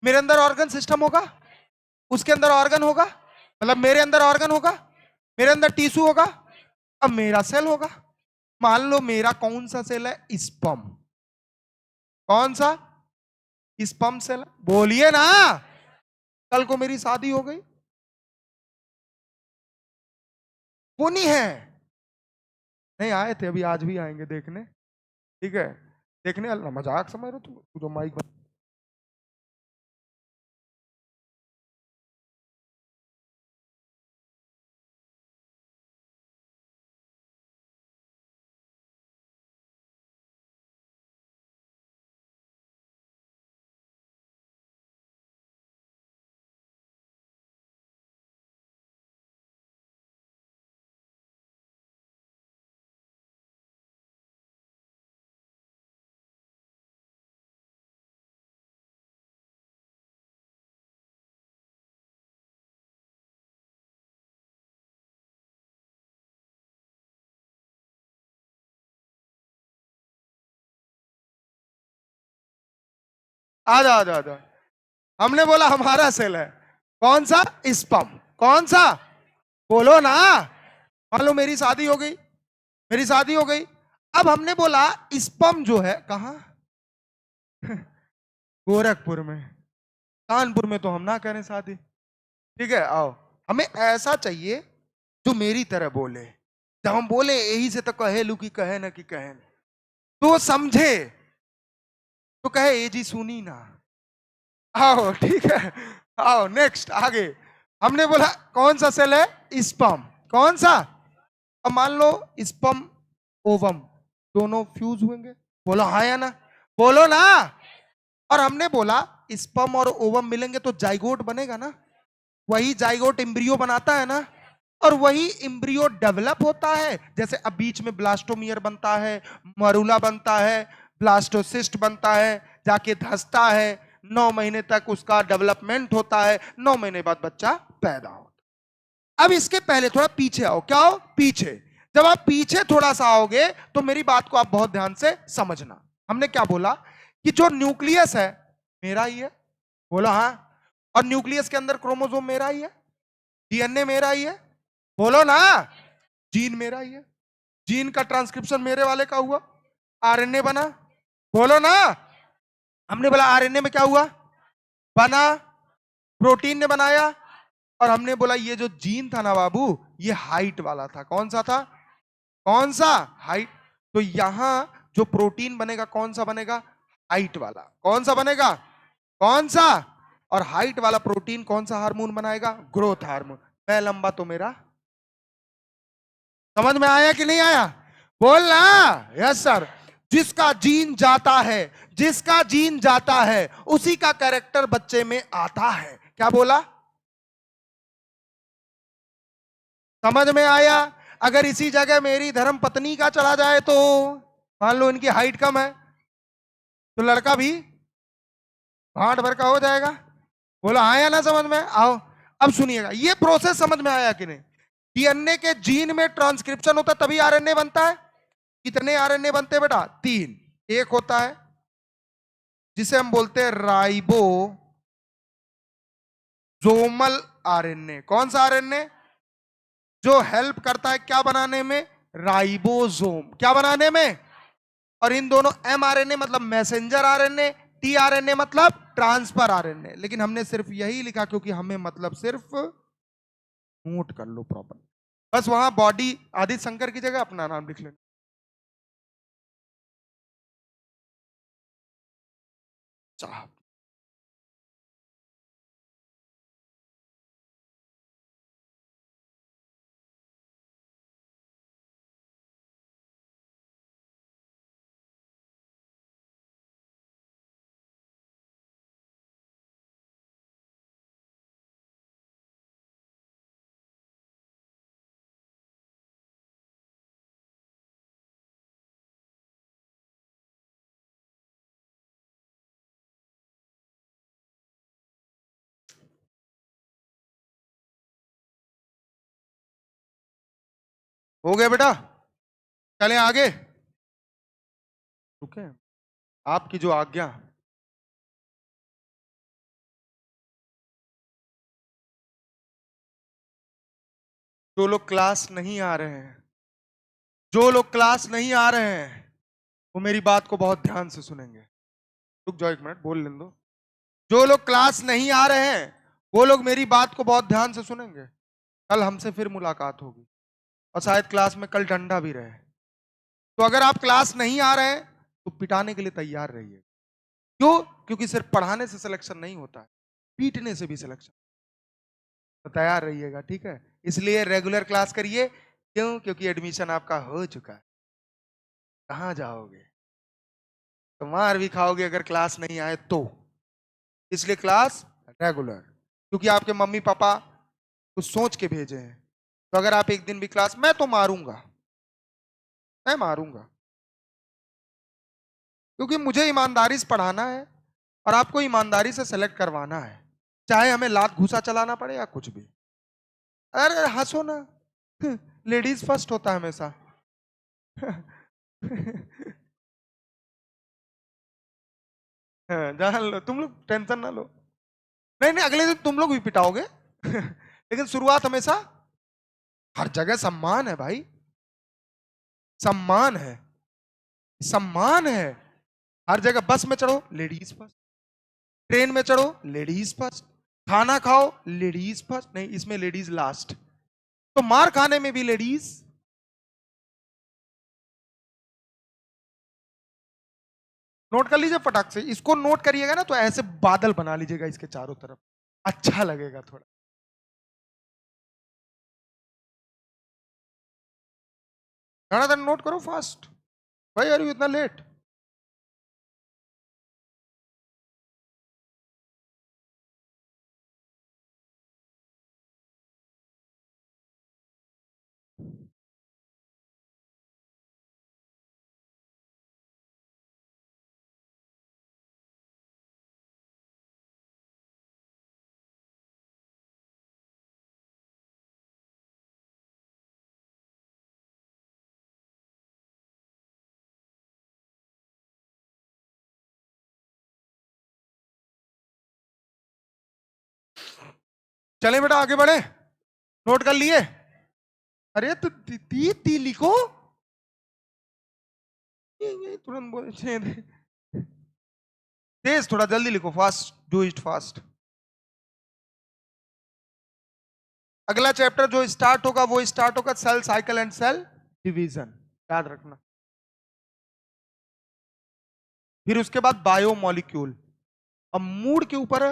[SPEAKER 1] मेरे अंदर ऑर्गन सिस्टम होगा, उसके अंदर ऑर्गन होगा, मतलब मेरे अंदर ऑर्गन होगा, मेरे अंदर टिश्यू होगा, अब मेरा सेल होगा। मान लो मेरा कौन सा सेल है? स्पर्म। कौन सा? Sperm cell. बोलिए ना। कल को मेरी शादी हो गई, वो नहीं है। नहीं आए थे अभी, आज भी आएंगे देखने, ठीक है। देखने वाला मजाक समझ रहे हो तू जो माइक आ जाओ आ जाओ आ जाओ। हमने बोला हमारा सेल है। कौन सा? स्पर्म। कौन सा? बोलो ना। मान लो मेरी शादी हो गई, मेरी शादी हो गई। अब हमने बोला स्पर्म जो है कहां? गोरखपुर में। कानपुर में तो हम ना करें शादी। ठीक है, आओ। हमें ऐसा चाहिए जो मेरी तरह बोले। जब हम बोले यही से तो कहे लू की कहे ना कि कहे ना, तो वो समझे, तो कहे ये जी सुनी ना। आओ ठीक है, आओ नेक्स्ट आगे। हमने बोला कौन सा सेल है? स्पर्म। कौन सा? अब मान लो स्पर्म ओवम दोनों फ्यूज होंगे। बोलो हाँ या ना? बोलो ना। और हमने बोला स्पर्म और ओवम मिलेंगे तो जाइगोट बनेगा ना। वही जाइगोट एम्ब्रियो बनाता है ना। और वही एम्ब्रियो डेवलप होता है। जैसे अब बीच में ब्लास्टोमियर बनता है, मरूला बनता है, ब्लास्टोसिस्ट बनता है, जाके धंसता है, 9 महीने तक उसका डेवलपमेंट होता है, 9 महीने बाद बच्चा पैदा होता है। अब इसके पहले थोड़ा पीछे आओ। क्या हो? पीछे। जब आप पीछे थोड़ा सा आओगे तो मेरी बात को आप बहुत ध्यान से समझना। हमने क्या बोला कि जो न्यूक्लियस है मेरा ही है। बोलो हाँ। और न्यूक्लियस के अंदर क्रोमोसोम मेरा ही है, डीएनए मेरा ही है। बोलो ना। जीन मेरा ही है, जीन का ट्रांसक्रिप्शन मेरे वाले का हुआ, आरएनए बना। बोलो ना। हमने बोला आरएनए में क्या हुआ? बना, प्रोटीन ने बनाया। और हमने बोला ये जो जीन था ना बाबू, ये हाइट वाला था। कौन सा था? कौन सा? हाइट। तो यहां जो प्रोटीन बनेगा कौन सा बनेगा? हाइट वाला। कौन सा बनेगा? कौन सा? और हाइट वाला प्रोटीन कौन सा हार्मोन बनाएगा? Growth hormone. मैं लंबा तो मेरा। समझ में आया कि नहीं आया? बोलना। Yes sir. जिसका जीन जाता है, जिसका जीन जाता है उसी का कैरेक्टर बच्चे में आता है। क्या बोला? समझ में आया? अगर इसी जगह मेरी धर्म पत्नी का चला जाए तो मान लो इनकी हाइट कम है, तो लड़का भी भाट भर का हो जाएगा। बोला हाँ या ना? समझ में आओ। अब सुनिएगा, ये प्रोसेस समझ में आया कि नहीं? डीएनए के जीन में ट्रांसक्रिप्शन होता है तभी आरएनए बनता है। कितने आरएनए बनते हैं बेटा? 3। एक होता है जिसे हम बोलते हैं राइबोसोमल आरएनए। कौन सा आरएनए? जो हेल्प करता है क्या बनाने में? राइबोसोम। क्या बनाने में? और इन दोनों एमआरएनए मतलब मैसेंजर आरएनए, टीआरएनए मतलब ट्रांसफर आरएनए। लेकिन हमने सिर्फ यही लिखा क्योंकि हमें मतलब सिर्फ नोट कर लो प्रॉपर। बस वहां बॉडी आदित्य शंकर की जगह अपना नाम लिख लेना। साहब हो गया बेटा? चलें आगे? रुके? आपकी जो आज्ञा। जो लोग क्लास नहीं आ रहे हैं, जो लोग क्लास नहीं आ रहे हैं वो मेरी बात को बहुत ध्यान से सुनेंगे। रुक जाओ 1 मिनट, बोल लेने दो। जो लोग क्लास नहीं आ रहे हैं वो लोग मेरी बात को बहुत ध्यान से सुनेंगे। कल हमसे फिर मुलाकात होगी और शायद क्लास में कल डंडा भी रहे। तो अगर आप क्लास नहीं आ रहे हैं तो पिटाने के लिए तैयार रहिए। क्यों? क्योंकि सिर्फ पढ़ाने से सिलेक्शन नहीं होता है, पीटने से भी सिलेक्शन। तो तैयार रहिएगा, ठीक है? इसलिए रेगुलर क्लास करिए। क्यों? क्योंकि एडमिशन आपका हो चुका है। कहाँ जाओगे? तो मार भी खाओगे अगर क्लास नहीं आए तो। इसलिए क्लास रेगुलर। क्योंकि आपके मम्मी पापा कुछ सोच के भेजे हैं। तो अगर आप एक दिन भी क्लास, मैं तो मारूंगा, मैं मारूंगा। क्योंकि मुझे ईमानदारी से पढ़ाना है और आपको ईमानदारी से सेलेक्ट करवाना है, चाहे हमें लात घूसा चलाना पड़े या कुछ भी। अरे हंसो ना, लेडीज फर्स्ट होता है हमेशा। हाँ, जान लो, तुम लोग टेंशन ना लो। नहीं नहीं, अगले दिन तुम लोग भी पिटाओगे। लेकिन शुरुआत हमेशा, हर जगह सम्मान है भाई, सम्मान है, सम्मान है। हर जगह बस में चढ़ो लेडीज फर्स्ट, ट्रेन में चढ़ो लेडीज फर्स्ट, खाना खाओ लेडीज फर्स्ट, नहीं इसमें लेडीज लास्ट, तो मार खाने में भी लेडीज। नोट कर लीजिए फटाक से, इसको नोट करिएगा ना तो ऐसे बादल बना लीजिएगा इसके चारों तरफ, अच्छा लगेगा थोड़ा। धड़ाधड़ नोट करो फास्ट। भाई अरे इतना लेट। चले बेटा आगे बढ़े, नोट कर लिए। अरे तो ती ती लिखो, ये तुरंत बोल तेज, थोड़ा जल्दी लिखो, फास्ट, डू इट फास्ट। अगला चैप्टर जो स्टार्ट होगा वो स्टार्ट होगा cell cycle and cell division, याद रखना। फिर उसके बाद बायोमोलिक्यूल। अब मूड के ऊपर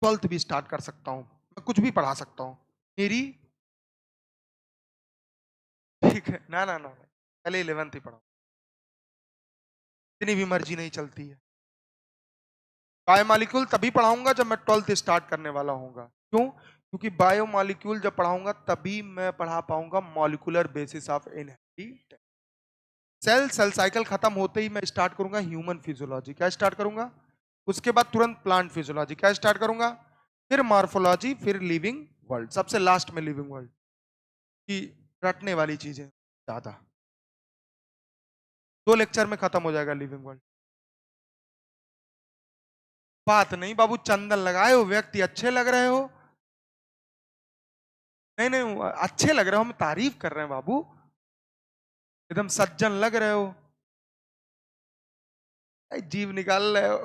[SPEAKER 1] 12th भी स्टार्ट कर सकता हूं, मैं कुछ भी पढ़ा सकता हूं, मेरी, ठीक है ना ना ना, पहले 11th ही पढ़ाओ, इतनी भी मर्जी नहीं चलती है। बायोमोलिक्यूल तभी पढ़ाऊंगा जब मैं 12th स्टार्ट करने वाला होऊंगा। क्यों? क्योंकि बायोमोलिक्यूल जब पढ़ाऊंगा तभी मैं पढ़ा पाऊंगा molecular basis of inheritance. Cell cell cycle खत्म होते ही मैं स्टार्ट करूंगा ह्यूमन फिजियोलॉजी। क्या स्टार्ट करूंगा? उसके बाद तुरंत प्लांट फिजियोलॉजी। क्या स्टार्ट करूंगा? फिर मॉर्फोलॉजी, फिर लिविंग वर्ल्ड, सबसे लास्ट में लिविंग वर्ल्ड की रटने वाली चीजें ज्यादा। 2 लेक्चर में खत्म हो जाएगा लिविंग वर्ल्ड। बात नहीं बाबू, चंदन लगाए हो, व्यक्ति अच्छे लग रहे हो, नहीं नहीं अच्छे लग रहे हो, हम तारीफ कर रहे हैं बाबू, एकदम सज्जन लग रहे हो, जीव निकाल रहे हो।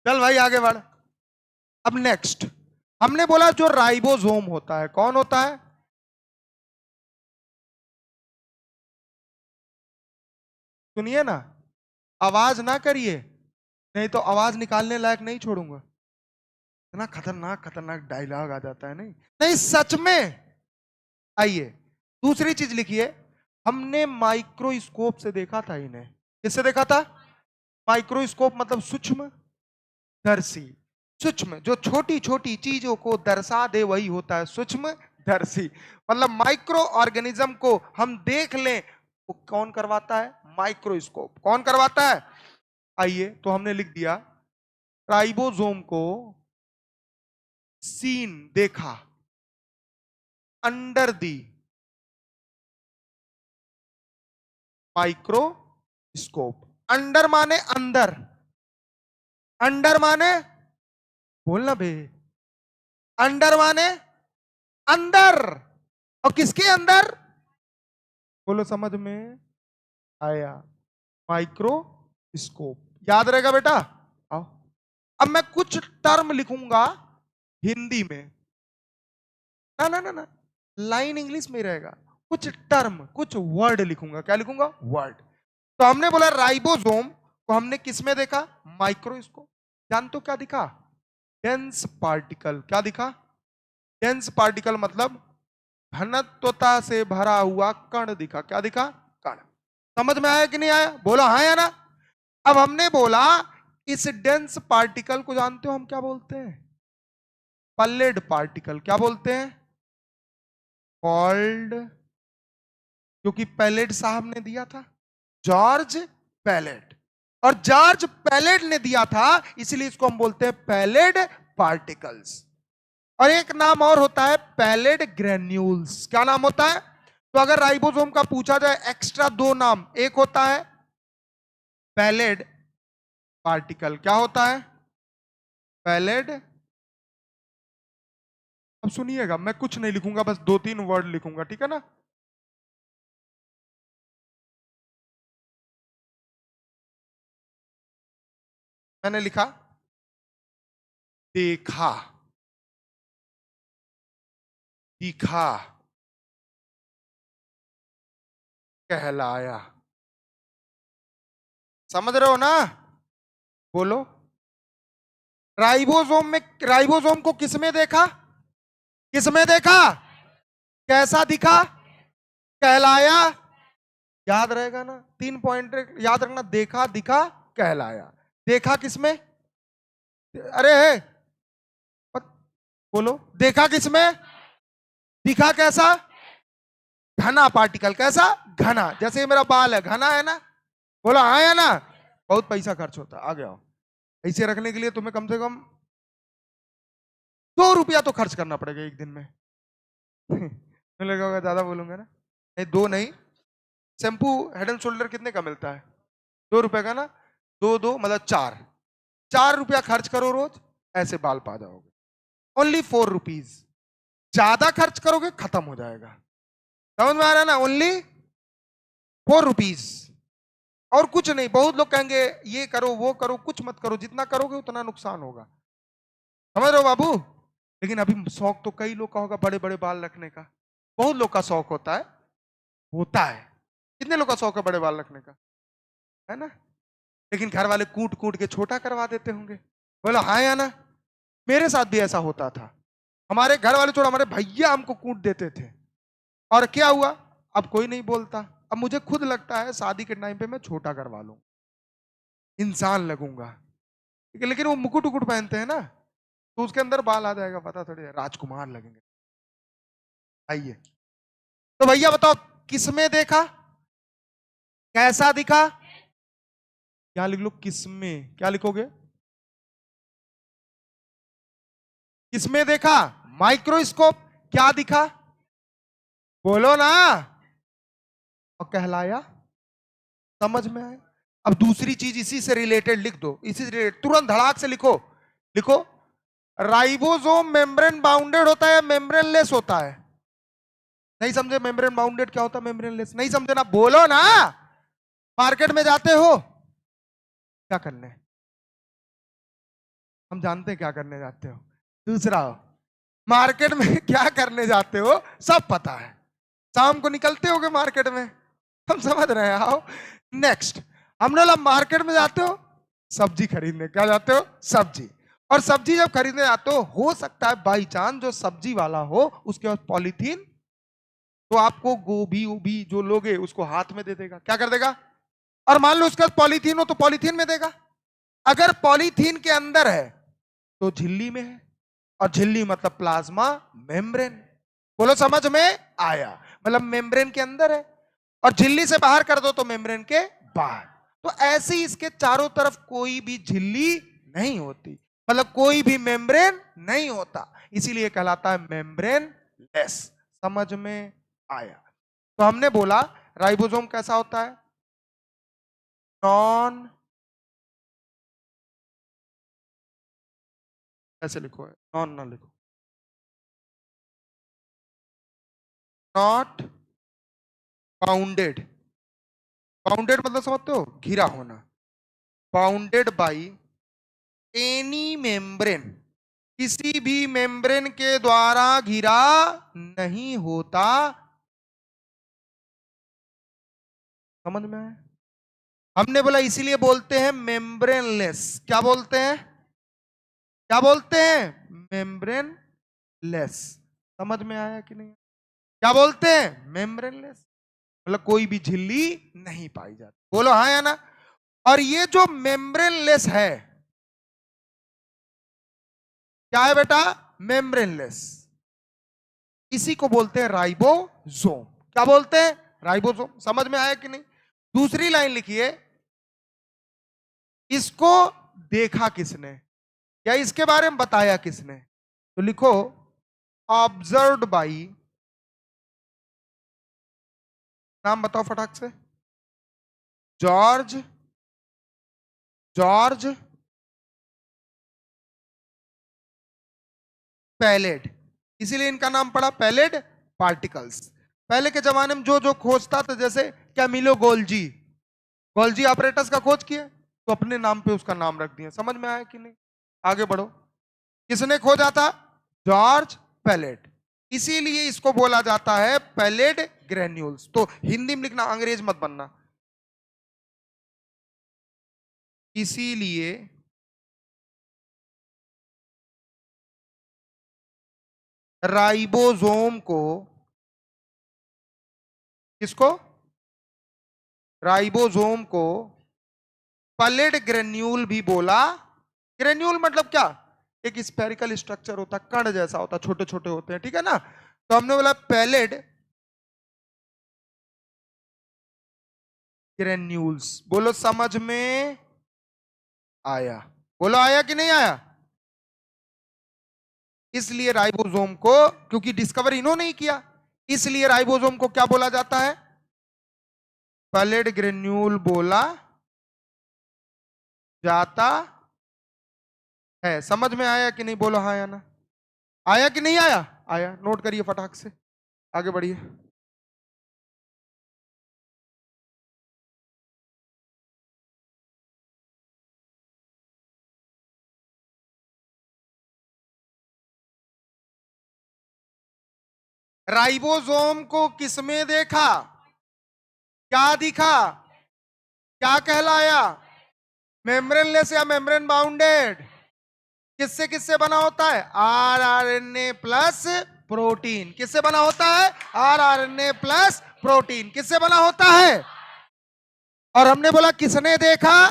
[SPEAKER 1] चल भाई आगे बढ़। अब नेक्स्ट हमने बोला जो राइबोसोम होता है, कौन होता है? सुनिए ना, आवाज ना करिए, नहीं तो आवाज निकालने लायक नहीं छोड़ूंगा। इतना खतरनाक खतरनाक डायलॉग आ जाता है, नहीं नहीं सच में। आइए दूसरी चीज लिखिए, हमने माइक्रोस्कोप से देखा था इन्हें। किससे देखा था? माइक्रोस्कोप मतलब सूक्ष्म दर्शी। सूक्ष्म जो छोटी छोटी चीजों को दर्शा दे वही होता है सूक्ष्म दर्शी। मतलब माइक्रो ऑर्गेनिज्म को हम देख लें, वो कौन करवाता है? माइक्रोस्कोप। कौन करवाता है? आइए तो हमने लिख दिया राइबोसोम को सीन, देखा, अंडर दी माइक्रोस्कोप। अंडर माने अंदर, अंडर माने, बोलना बे, अंडर माने अंदर, और किसके अंदर? बोलो समझ में आया? माइक्रोस्कोप। याद रहेगा बेटा? आओ, अब मैं कुछ टर्म लिखूंगा हिंदी में, ना ना ना ना, लाइन इंग्लिश में रहेगा, कुछ टर्म कुछ वर्ड लिखूंगा। क्या लिखूंगा? वर्ड। तो हमने बोला राइबोसोम को हमने किस में देखा? माइक्रोस्कोप। जानते हो क्या दिखा? Dense particle. क्या दिखा? डेंस पार्टिकल मतलब घनत्वता से भरा हुआ कण दिखा। क्या दिखा? कण। समझ में आया कि नहीं आया? बोला हाँ या ना? अब हमने बोला इस डेंस पार्टिकल को जानते हो हम क्या बोलते हैं? पल्लेड पार्टिकल। क्या बोलते हैं? कॉल्ड, क्योंकि पैलेट साहब ने दिया था, जॉर्ज पैलेट, और जॉर्ज पैलेट ने दिया था इसलिए इसको हम बोलते हैं पैलेड पार्टिकल्स। और एक नाम और होता है पैलेट ग्रेन्यूल्स। क्या नाम होता है? तो अगर राइबोसोम का पूछा जाए एक्स्ट्रा दो नाम, एक होता है पैलेड पार्टिकल। क्या होता है? पैलेड। अब सुनिएगा, मैं कुछ नहीं लिखूंगा, बस दो तीन वर्ड लिखूंगा, ठीक है ना? मैंने लिखा देखा, दिखा, कहलाया। समझ रहे हो ना? बोलो। राइबोसोम में, राइबोसोम को किसमें देखा? किसमें देखा? कैसा दिखा? कहलाया। याद रहेगा ना? 3 पॉइंट याद रखना, देखा, दिखा, कहलाया। देखा किसमें? अरे बोलो, देखा किसमें? दिखा कैसा? घना पार्टिकल। कैसा? घना। जैसे ये मेरा बाल है, घना है ना? बोलो हाँ या ना? बहुत पैसा खर्च होता है। आ गया ऐसे रखने के लिए तुम्हें कम से कम 2 रुपया तो खर्च करना पड़ेगा एक दिन में। मुझे लगा होगा ज्यादा बोलूंगा ना। नहीं, दो नहीं। शैम्पू हेड एंड शोल्डर कितने का मिलता है? 2 रुपए का ना? दो दो मतलब 4 रुपया खर्च करो रोज, ऐसे बाल पा जाओगे। Only 4 rupees. ज्यादा खर्च करोगे खत्म हो जाएगा। समझ में आ रहा है ना? Only 4 rupees. और कुछ नहीं। बहुत लोग कहेंगे ये करो वो करो, कुछ मत करो, जितना करोगे उतना नुकसान होगा। समझ रहे हो बाबू? लेकिन अभी शौक तो कई लोग का होगा बड़े बड़े बाल रखने का। बहुत लोग का शौक होता है। होता है। कितने लोग का शौक है बड़े बाल रखने का? है ना? लेकिन घर वाले कूट कूट के छोटा करवा देते होंगे। बोलो हाँ या ना? मेरे साथ भी ऐसा होता था। हमारे घर वाले छोड़, हमारे भैया हमको कूट देते थे। और क्या हुआ? अब कोई नहीं बोलता। अब मुझे खुद लगता है शादी के टाइम पे मैं छोटा करवा लूं, इंसान लगूंगा। लेकिन वो मुकुट उकुट पहनते हैं ना, तो उसके अंदर बाल आ जाएगा, पता थोड़ी है, राजकुमार लगेंगे। आइए, तो भैया बताओ, किसमें देखा? कैसा दिखा? क्या लिख लो? किसमें? क्या लिखोगे? किसमें देखा? माइक्रोस्कोप। क्या दिखा? बोलो ना। और कहलाया। समझ में आए? अब दूसरी चीज इसी से रिलेटेड लिख दो, इसी से रिलेटेड तुरंत धड़ाक से लिखो। लिखो, राइबोसोम मेम्ब्रेन बाउंडेड होता है, मेम्ब्रेन लेस होता है? नहीं समझे? मेम्ब्रेन बाउंडेड क्या होता है, मेम्ब्रेन लेस नहीं समझे ना? बोलो ना। मार्केट में जाते हो क्या करने? हम जानते हैं क्या करने जाते हो। दूसरा, मार्केट में क्या करने जाते हो सब पता है। शाम को निकलते होगे मार्केट में, हम समझ रहे हैं। आओ नेक्स्ट। हम लोग मार्केट में जाते हो सब्जी खरीदने। क्या जाते हो? सब्जी। और सब्जी जब खरीदने जाते हो सकता है बाई चांस जो सब्जी वाला हो उसके पास पॉलीथीन, तो आपको गोभी उभी जो लोगे उसको हाथ में दे देगा। क्या कर देगा? और मान लो उसके पास पॉलीथीन हो तो पॉलीथीन में देगा। अगर पॉलीथीन के अंदर है तो झिल्ली में है, और झिल्ली मतलब प्लाज्मा मेम्ब्रेन। बोलो समझ में आया? मतलब मेम्ब्रेन के अंदर है, और झिल्ली से बाहर कर दो तो मेम्ब्रेन के बाहर। तो ऐसे ही इसके चारों तरफ कोई भी झिल्ली नहीं होती, मतलब कोई भी मेम्ब्रेन नहीं होता, इसीलिए कहलाता है मेम्ब्रेन लेस। समझ में आया? तो हमने बोला राइबोसोम कैसा होता है? नॉन, ऐसे लिखो, नॉन ना लिखो, नॉट बाउंडेड। बाउंडेड मतलब समझते हो? घिरा होना। बाउंडेड बाई एनी मेम्ब्रेन, किसी भी मेम्ब्रेन के द्वारा घिरा नहीं होता। समझ में आया? हमने बोला इसीलिए बोलते हैं मेम्ब्रेनलेस। क्या बोलते हैं? क्या बोलते हैं? Membrane less. समझ में आया कि नहीं? क्या बोलते हैं? मेम्ब्रेनलेस। मतलब कोई भी झिल्ली नहीं पाई जाती। बोलो हाँ या ना? और ये जो मेम्ब्रेनलेस है, क्या है बेटा? मेम्ब्रेनलेस। इसी को बोलते हैं राइबोसोम। क्या बोलते हैं? राइबोसोम। समझ में आया कि नहीं? दूसरी लाइन लिखिए, इसको देखा किसने, या इसके बारे में बताया किसने? तो लिखो ऑब्जर्व्ड बाई नाम बताओ फटाक से। जॉर्ज जॉर्ज पैलेड, इसीलिए इनका नाम पड़ा पैलेड पार्टिकल्स। पहले के जमाने में जो जो खोजता था, जैसे कैमिलो गोल्जी, गोल्जी ऑपरेटर्स का खोज किया तो अपने नाम पे उसका नाम रख दिया। समझ में आया कि नहीं? आगे बढ़ो। किसने खोजा था? George pallid. इसीलिए इसको बोला जाता है पैलेड ग्रेन्यूल्स। तो हिंदी में लिखना, अंग्रेज मत बनना। इसीलिए राइबोसोम को, किसको? राइबोसोम को पैलेड ग्रेन्यूल भी बोला। ग्रेन्यूल मतलब क्या? एक स्फेरिकल स्ट्रक्चर होता है, कण जैसा होता है, छोटे छोटे होते हैं, ठीक है ना? तो हमने बोला पैलेड ग्रेन्यूल्स। बोलो समझ में आया? बोलो आया कि नहीं आया? इसलिए राइबोसोम को, क्योंकि डिस्कवर इन्होंने ही किया, इसलिए राइबोसोम को क्या बोला जाता है? पैलेड ग्रेन्यूल बोला जाता है। समझ में आया कि नहीं? बोलो हाँ या ना। आया कि नहीं आया? आया। नोट करिए फटाक से, आगे बढ़िए। राइबोसोम को किसमें देखा? क्या दिखा? क्या कहलाया? मेम्ब्रेनलेस या मेम्ब्रेन बाउंडेड? किससे किससे बना होता है? RRNA plus protein. किससे बना होता है? RRNA plus protein. किससे बना होता है? और हमने बोला किसने देखा?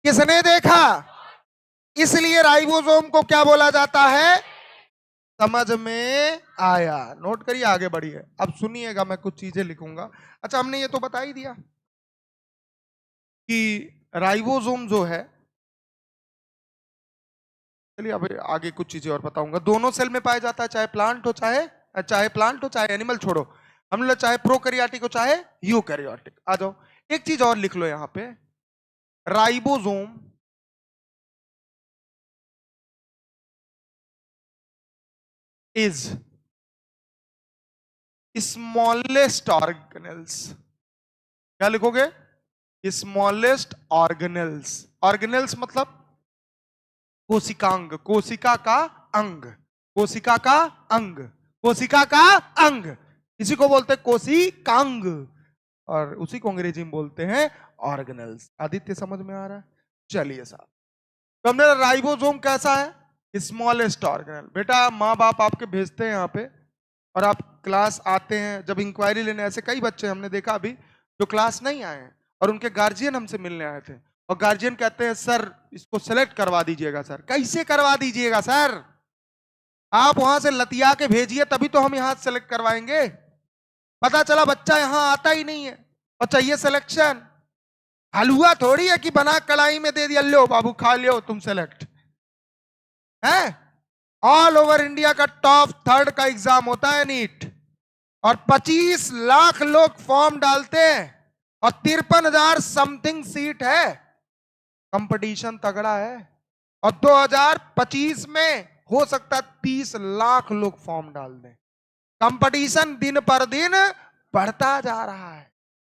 [SPEAKER 1] किसने देखा? इसलिए राइबोसोम को क्या बोला जाता है? समझ में आया? नोट करिए, आगे बढ़िए। अब सुनिएगा, मैं कुछ चीजें लिखूंगा। अच्छा, हमने ये तो बता ही दिया कि राइबोसोम जो है, चलिए अब आगे कुछ चीजें और बताऊंगा। दोनों सेल में पाया जाता है, चाहे प्लांट हो चाहे एनिमल, छोड़ो, हम लोग चाहे प्रोकैरियोटिक हो चाहे यूकैरियोटिक। आ जाओ, एक चीज और लिख लो यहां पे। Ribosome is smallest organelles. क्या लिखोगे? Smallest organelles. ऑर्गेनेल्स मतलब कोशिकांग, कोशिका का अंग, कोशिका का अंग, कोशिका का अंग, इसी को बोलते हैं कोशिकांग, और उसी को अंग्रेजी में बोलते हैं ऑर्गेनेल्स। आदित्य समझ में आ रहा है? चलिए साहब, तो हमने राइबोसोम कैसा है? Smallest organelle. बेटा माँ बाप आपके भेजते हैं यहाँ पे, और आप क्लास आते हैं, जब इंक्वायरी लेने, ऐसे कई बच्चे हमने देखा अभी जो क्लास नहीं आए हैं और उनके गार्जियन हमसे मिलने आए थे, और गार्जियन कहते हैं सर इसको सेलेक्ट करवा दीजिएगा। सर कैसे करवा दीजिएगा सर? आप वहां से लतिया के भेजिए तभी तो हम यहां सेलेक्ट करवाएंगे। पता चला बच्चा यहां आता ही नहीं है और चाहिए सिलेक्शन। हलवा थोड़ी है कि बना कढ़ाई में दे दिया, लो बाबू खा लियो तुम सेलेक्ट है। ऑल ओवर इंडिया का टॉप 3rd का एग्जाम होता है नीट, और 25 लाख लोग फॉर्म डालते हैं और 53,000 समथिंग सीट है। कंपटीशन तगड़ा है, और 2025 में हो सकता है 30 लाख लोग फॉर्म डाल दें। कंपटीशन दिन पर दिन बढ़ता जा रहा है,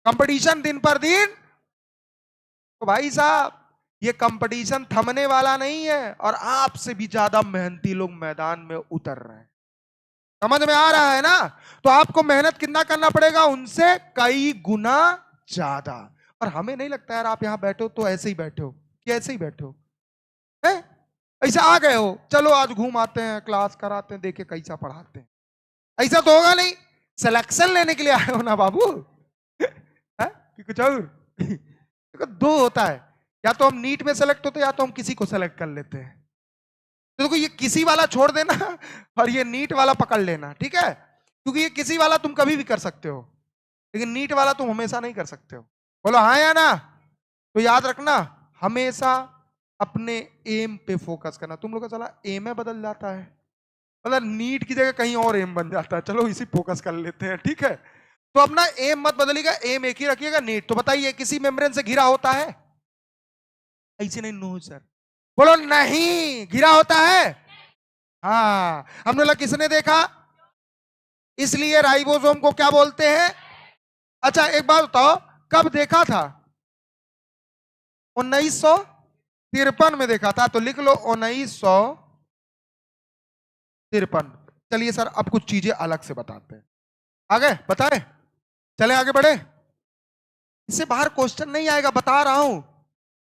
[SPEAKER 1] कंपटीशन दिन पर दिन। तो भाई साहब, ये कंपटीशन थमने वाला नहीं है, और आपसे भी ज्यादा मेहनती लोग मैदान में उतर रहे हैं। समझ में आ रहा है ना? तो आपको मेहनत कितना करना पड़ेगा? उनसे कई गुना ज्यादा। और हमें नहीं लगता यार आप यहां बैठे हो तो ऐसे ही बैठे हो, कि ऐसे ही बैठे हो है? ऐसे आ गए हो, चलो आज घूम आते हैं, क्लास कराते हैं, देखे कैसा पढ़ाते हैं। ऐसा तो होगा नहीं, सिलेक्शन लेने के लिए आए हो ना बाबू है कि कुछ और? देखो दो होता है, या तो हम नीट में सेलेक्ट होते हैं, या तो हम किसी को सेलेक्ट कर लेते हैं। तो देखो ये किसी वाला छोड़ देना और ये नीट वाला पकड़ लेना, ठीक है? क्योंकि ये किसी वाला तुम कभी भी कर सकते हो, लेकिन नीट वाला तुम हमेशा नहीं कर सकते हो। बोलो हाँ या ना? तो याद रखना, हमेशा अपने एम पे फोकस करना। तुम लोग का चला एम में बदल जाता है, मतलब नीट की जगह कहीं और एम बन जाता है। चलो इसी फोकस कर लेते हैं, ठीक है? तो अपना एम मत बदलिएगा, एम एक ही रखिएगा, नीट। तो बताइए किसी मेम्ब्रेन से घिरा होता है? ऐसे नहीं, नो सर, बोलो नहीं, घिरा होता है। हाँ, हमने लगा किसने देखा, इसलिए राइबोसोम को क्या बोलते हैं? अच्छा एक बात बताओ, कब देखा था? 1953 में देखा था, तो लिख लो 1953। चलिए सर अब कुछ चीजें अलग से बताते हैं, आगे बताएं, चले आगे बढ़े। इससे बाहर क्वेश्चन नहीं आएगा, बता रहा हूं,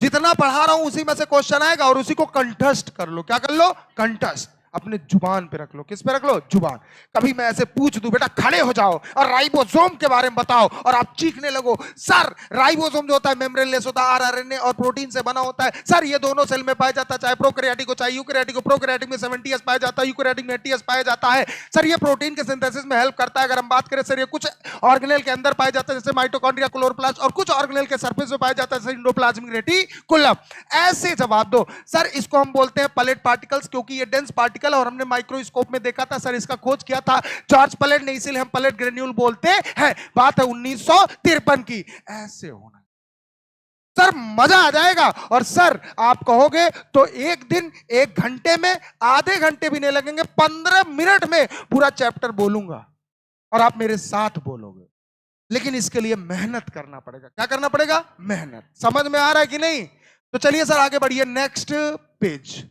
[SPEAKER 1] जितना पढ़ा रहा हूं उसी में से क्वेश्चन आएगा, और उसी को कंठस्थ कर लो। क्या कर लो? कंठस्थ, अपने जुबान पे रख लो। किस पे रख लो? जुबान। कभी मैं ऐसे पूछ दूं बेटा खड़े हो जाओ और राइबोसोम के बारे में बताओ, और आप चीखने लगो सर राइबोसोम जो होता है मेम्ब्रेनलेस होता है, आरएनए और प्रोटीन से बना होता है सर, ये दोनों सेल में पाया जाता है, चाहे प्रोकैरियोटिक को चाहे यूकैरियोटिक को। प्रोकैरियोटिक में 70S पाया जाता है, यूकैरियोटिक में 80S पाया जाता है। सर ये प्रोटीन के सिंथेसिस में हेल्प करता है। अगर हम बात करें सर, ये कुछ ऑर्गेनेल के अंदर पाया जाता है, जैसे माइटोकॉन्ड्रिया, क्लोरोप्लास्ट, और कुछ ऑर्गेनेल के सरफेस में पाया जाता है, जैसे एंडोप्लाज्मिक रेटिकुलम। ऐसे जवाब दो। सर इसको हम बोलते हैं पलेट पार्टिकल्स, क्योंकि ये डेंस पार्टिकल, और हमने माइक्रोस्कोप में देखा था सर, इसका खोज किया था जॉर्ज पलेट ने, इसीलिए हम पलेट ग्रेन्यूल बोलते हैं। बात है 1953 की। ऐसे होना सर, मजा आ जाएगा। और सर आप कहोगे तो एक दिन 1 घंटे में, आधे घंटे भी नहीं लगेंगे, 15 मिनट में पूरा चैप्टर बोलूंगा, और आप मेरे साथ बोलोगे। लेकिन इसके लिए मेहनत करना पड़ेगा। क्या करना पड़ेगा? मेहनत। समझ में आ रहा है कि नहीं? तो चलिए सर आगे बढ़िए, नेक्स्ट पेज।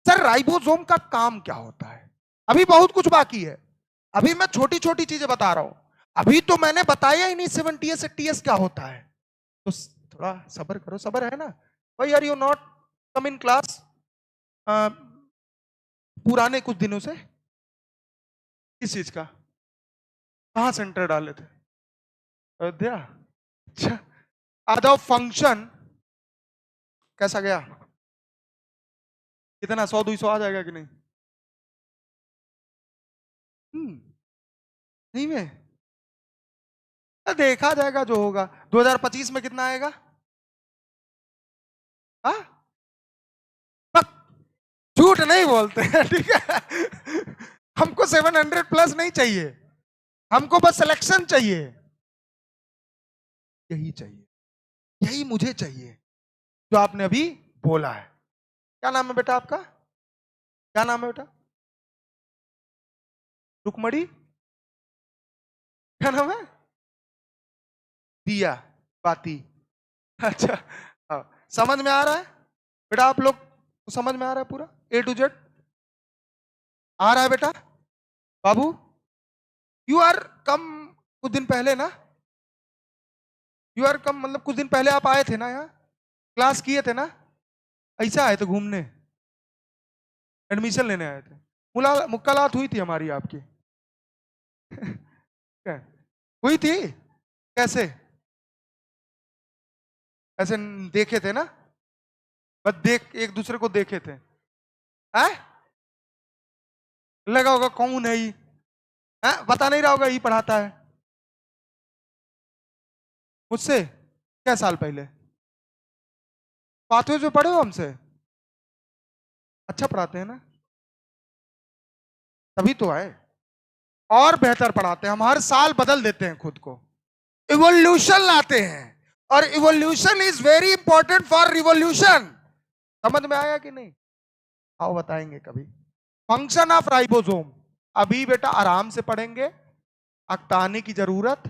[SPEAKER 1] सर राइबोसोम का काम क्या होता है? अभी बहुत कुछ बाकी है, अभी मैं छोटी छोटी चीजें बता रहा हूं, अभी तो मैंने बताया ही नहीं 70S 80S क्या होता है। तो थोड़ा सब्र करो, सब्र है ना? Why are you not come in class? पुराने कुछ दिनों से किस चीज का, कहां सेंटर डाले थे? अयोध्या। अच्छा आ जाओ। फंक्शन कैसा गया? कितना 100-200 आ जाएगा कि नहीं? नहीं में देखा जाएगा जो होगा। 2025 में कितना आएगा? हाँ, झूठ नहीं बोलते हैं, ठीक है। हमको 700 प्लस नहीं चाहिए, हमको बस सिलेक्शन चाहिए। यही चाहिए, यही मुझे चाहिए जो आपने अभी बोला है। क्या नाम है बेटा आपका? क्या नाम है बेटा? रुकमणी? क्या नाम है? दिया बाती। अच्छा समझ में आ रहा है बेटा? आप लोग को समझ में आ रहा है पूरा A to Z? आ रहा है बेटा? बाबू यू आर कम कुछ दिन पहले ना? यू आर कम मतलब कुछ दिन पहले आप आए थे ना, यहाँ क्लास किए थे ना? ऐसा आए थे घूमने, एडमिशन लेने आए थे? मुलाकात हुई थी हमारी आपकी? हुई थी? कैसे? ऐसे देखे थे ना, बस देख एक दूसरे को देखे थे। है? लगा होगा कौन है ये, बता नहीं रहा होगा ये पढ़ाता है मुझसे। क्या साल पहले पाथवेज में पढ़े हो हमसे? अच्छा पढ़ाते हैं ना, तभी तो आए। और बेहतर पढ़ाते हैं हम, हर साल बदल देते हैं खुद को, इवोल्यूशन लाते हैं, और evolution is very important for revolution. समझ में आया कि नहीं? आओ बताएंगे कभी। फंक्शन ऑफ राइबोसोम अभी बेटा आराम से पढ़ेंगे, अकताने की जरूरत।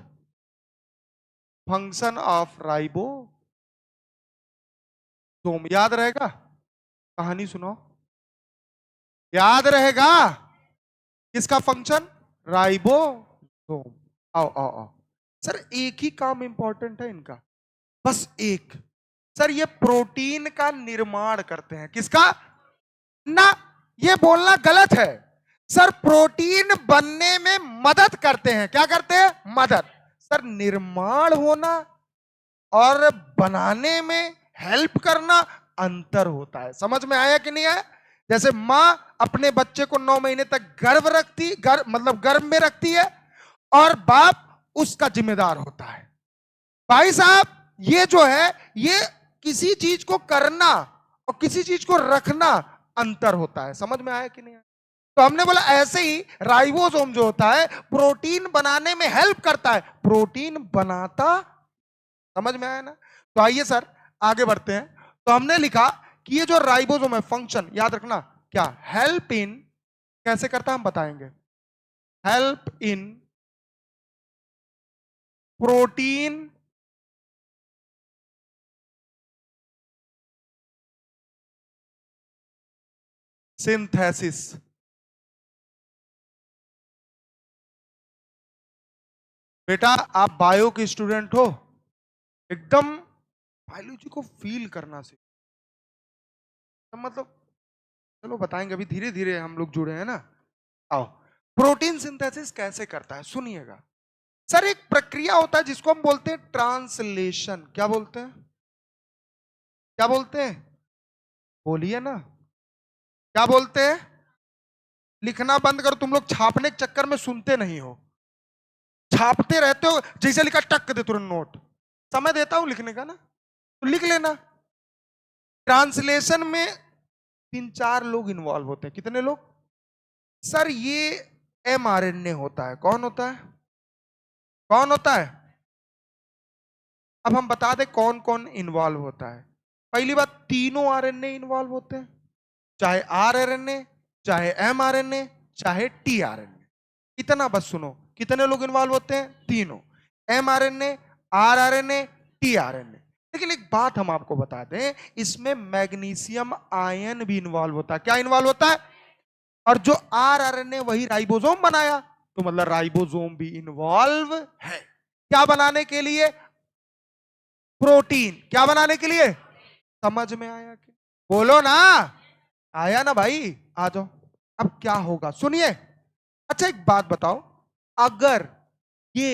[SPEAKER 1] फंक्शन ऑफ राइबोसोम याद रहेगा? कहानी सुनो, याद रहेगा? किसका फंक्शन? राइबोसोम। आओ आओ आओ। सर एक ही काम इंपॉर्टेंट है इनका, बस एक। सर ये प्रोटीन का निर्माण करते हैं। किसका? ना, ये बोलना गलत है। सर प्रोटीन बनने में मदद करते हैं। क्या करते हैं? मदद। सर निर्माण होना और बनाने में हेल्प करना अंतर होता है। समझ में आया कि नहीं आया? जैसे मां अपने बच्चे को 9 महीने तक मतलब गर्भ में रखती है, और बाप उसका जिम्मेदार होता है। भाई साहब ये जो है, ये किसी चीज को करना और किसी चीज को रखना अंतर होता है। समझ में आया कि नहीं आया? तो हमने बोला ऐसे ही राइबोसोम जो होता है प्रोटीन बनाने में हेल्प करता है, प्रोटीन बनाता। समझ में आया ना? तो आइए सर आगे बढ़ते हैं। तो हमने लिखा कि ये जो राइबोसोम है फंक्शन याद रखना क्या, हेल्प इन, कैसे करता है हम बताएंगे, हेल्प इन प्रोटीन सिंथेसिस। बेटा आप बायो के स्टूडेंट हो, एकदम बायोलॉजी को फील करना सीखो। मतलब चलो बताएंगे, अभी धीरे धीरे हम लोग जुड़े हैं ना। आओ, प्रोटीन सिंथेसिस कैसे करता है सुनिएगा। सर एक प्रक्रिया होता है जिसको हम बोलते हैं ट्रांसलेशन। क्या बोलते हैं? क्या बोलते हैं? बोलिए ना, क्या बोलते हैं? लिखना बंद करो, तुम लोग छापने के चक्कर में सुनते नहीं हो, छापते रहते हो, जैसे लिखा टक दे तुरंत नोट। समय देता हूं लिखने का ना, तो लिख लेना। ट्रांसलेशन में 3-4 लोग इन्वॉल्व होते हैं। कितने लोग? सर ये एमआरएनए होता है। कौन होता है? कौन होता है? अब हम बता दें कौन कौन इन्वॉल्व होता है। पहली बात, तीनों आरएनए इन्वॉल्व होते हैं, चाहे आरएनए, चाहे एमआरएनए, चाहे टीआरएनए। इतना बस सुनो, कितने लोग इन्वॉल्व होते हैं? तीनों, एमआरएनए, आरआरएनए, टीआरएनए। लेकिन एक बात हम आपको बता दें, इसमें मैग्नीशियम आयन भी इन्वॉल्व होता है। क्या इन्वॉल्व होता है? और जो आरआरएनए वही राइबोसोम बनाया, तो मतलब राइबोसोम भी इन्वॉल्व है। क्या बनाने के लिए? प्रोटीन। क्या बनाने के लिए? समझ में आया क्या? बोलो ना, आया ना भाई? आ जाओ। अब क्या होगा सुनिए। अच्छा एक बात बताओ, अगर ये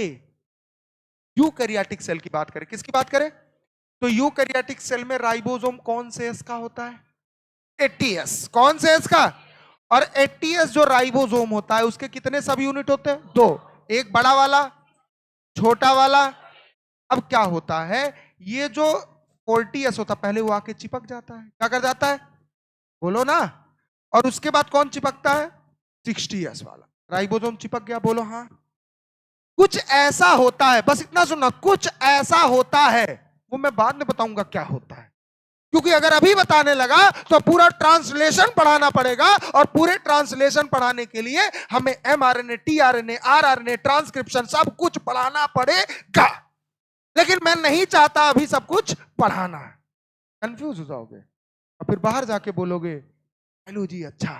[SPEAKER 1] यूकैरियोटिक सेल की बात करें, किसकी बात करें? तो यूकैरियोटिक सेल में राइबोसोम कौन से एस का होता है? 80S। कौन से एस का? और 80S जो राइबोसोम होता है उसके कितने सब यूनिट होते हैं? 2, एक बड़ा वाला, छोटा वाला। अब क्या होता है, ये जो 40S होता है पहले वो आके चिपक जाता है। क्या कर जाता है? बोलो ना। और उसके बाद कौन चिपकता है? 60S वाला राइबोसोम चिपक गया। बोलो हाँ। कुछ ऐसा होता है, बस इतना सुनना, कुछ ऐसा होता है, वो मैं बाद में बताऊंगा क्या होता है, क्योंकि अगर अभी बताने लगा तो पूरा ट्रांसलेशन पढ़ाना पड़ेगा, और पूरे ट्रांसलेशन पढ़ाने के लिए हमें एमआरएनए, टीआरएनए, आरआरएनए, ट्रांसक्रिप्शन सब कुछ पढ़ाना पड़ेगा। लेकिन मैं नहीं चाहता अभी सब कुछ पढ़ाना। कंफ्यूज हो जाओगे और फिर बाहर जाके बोलोगे बायोलॉजी अच्छा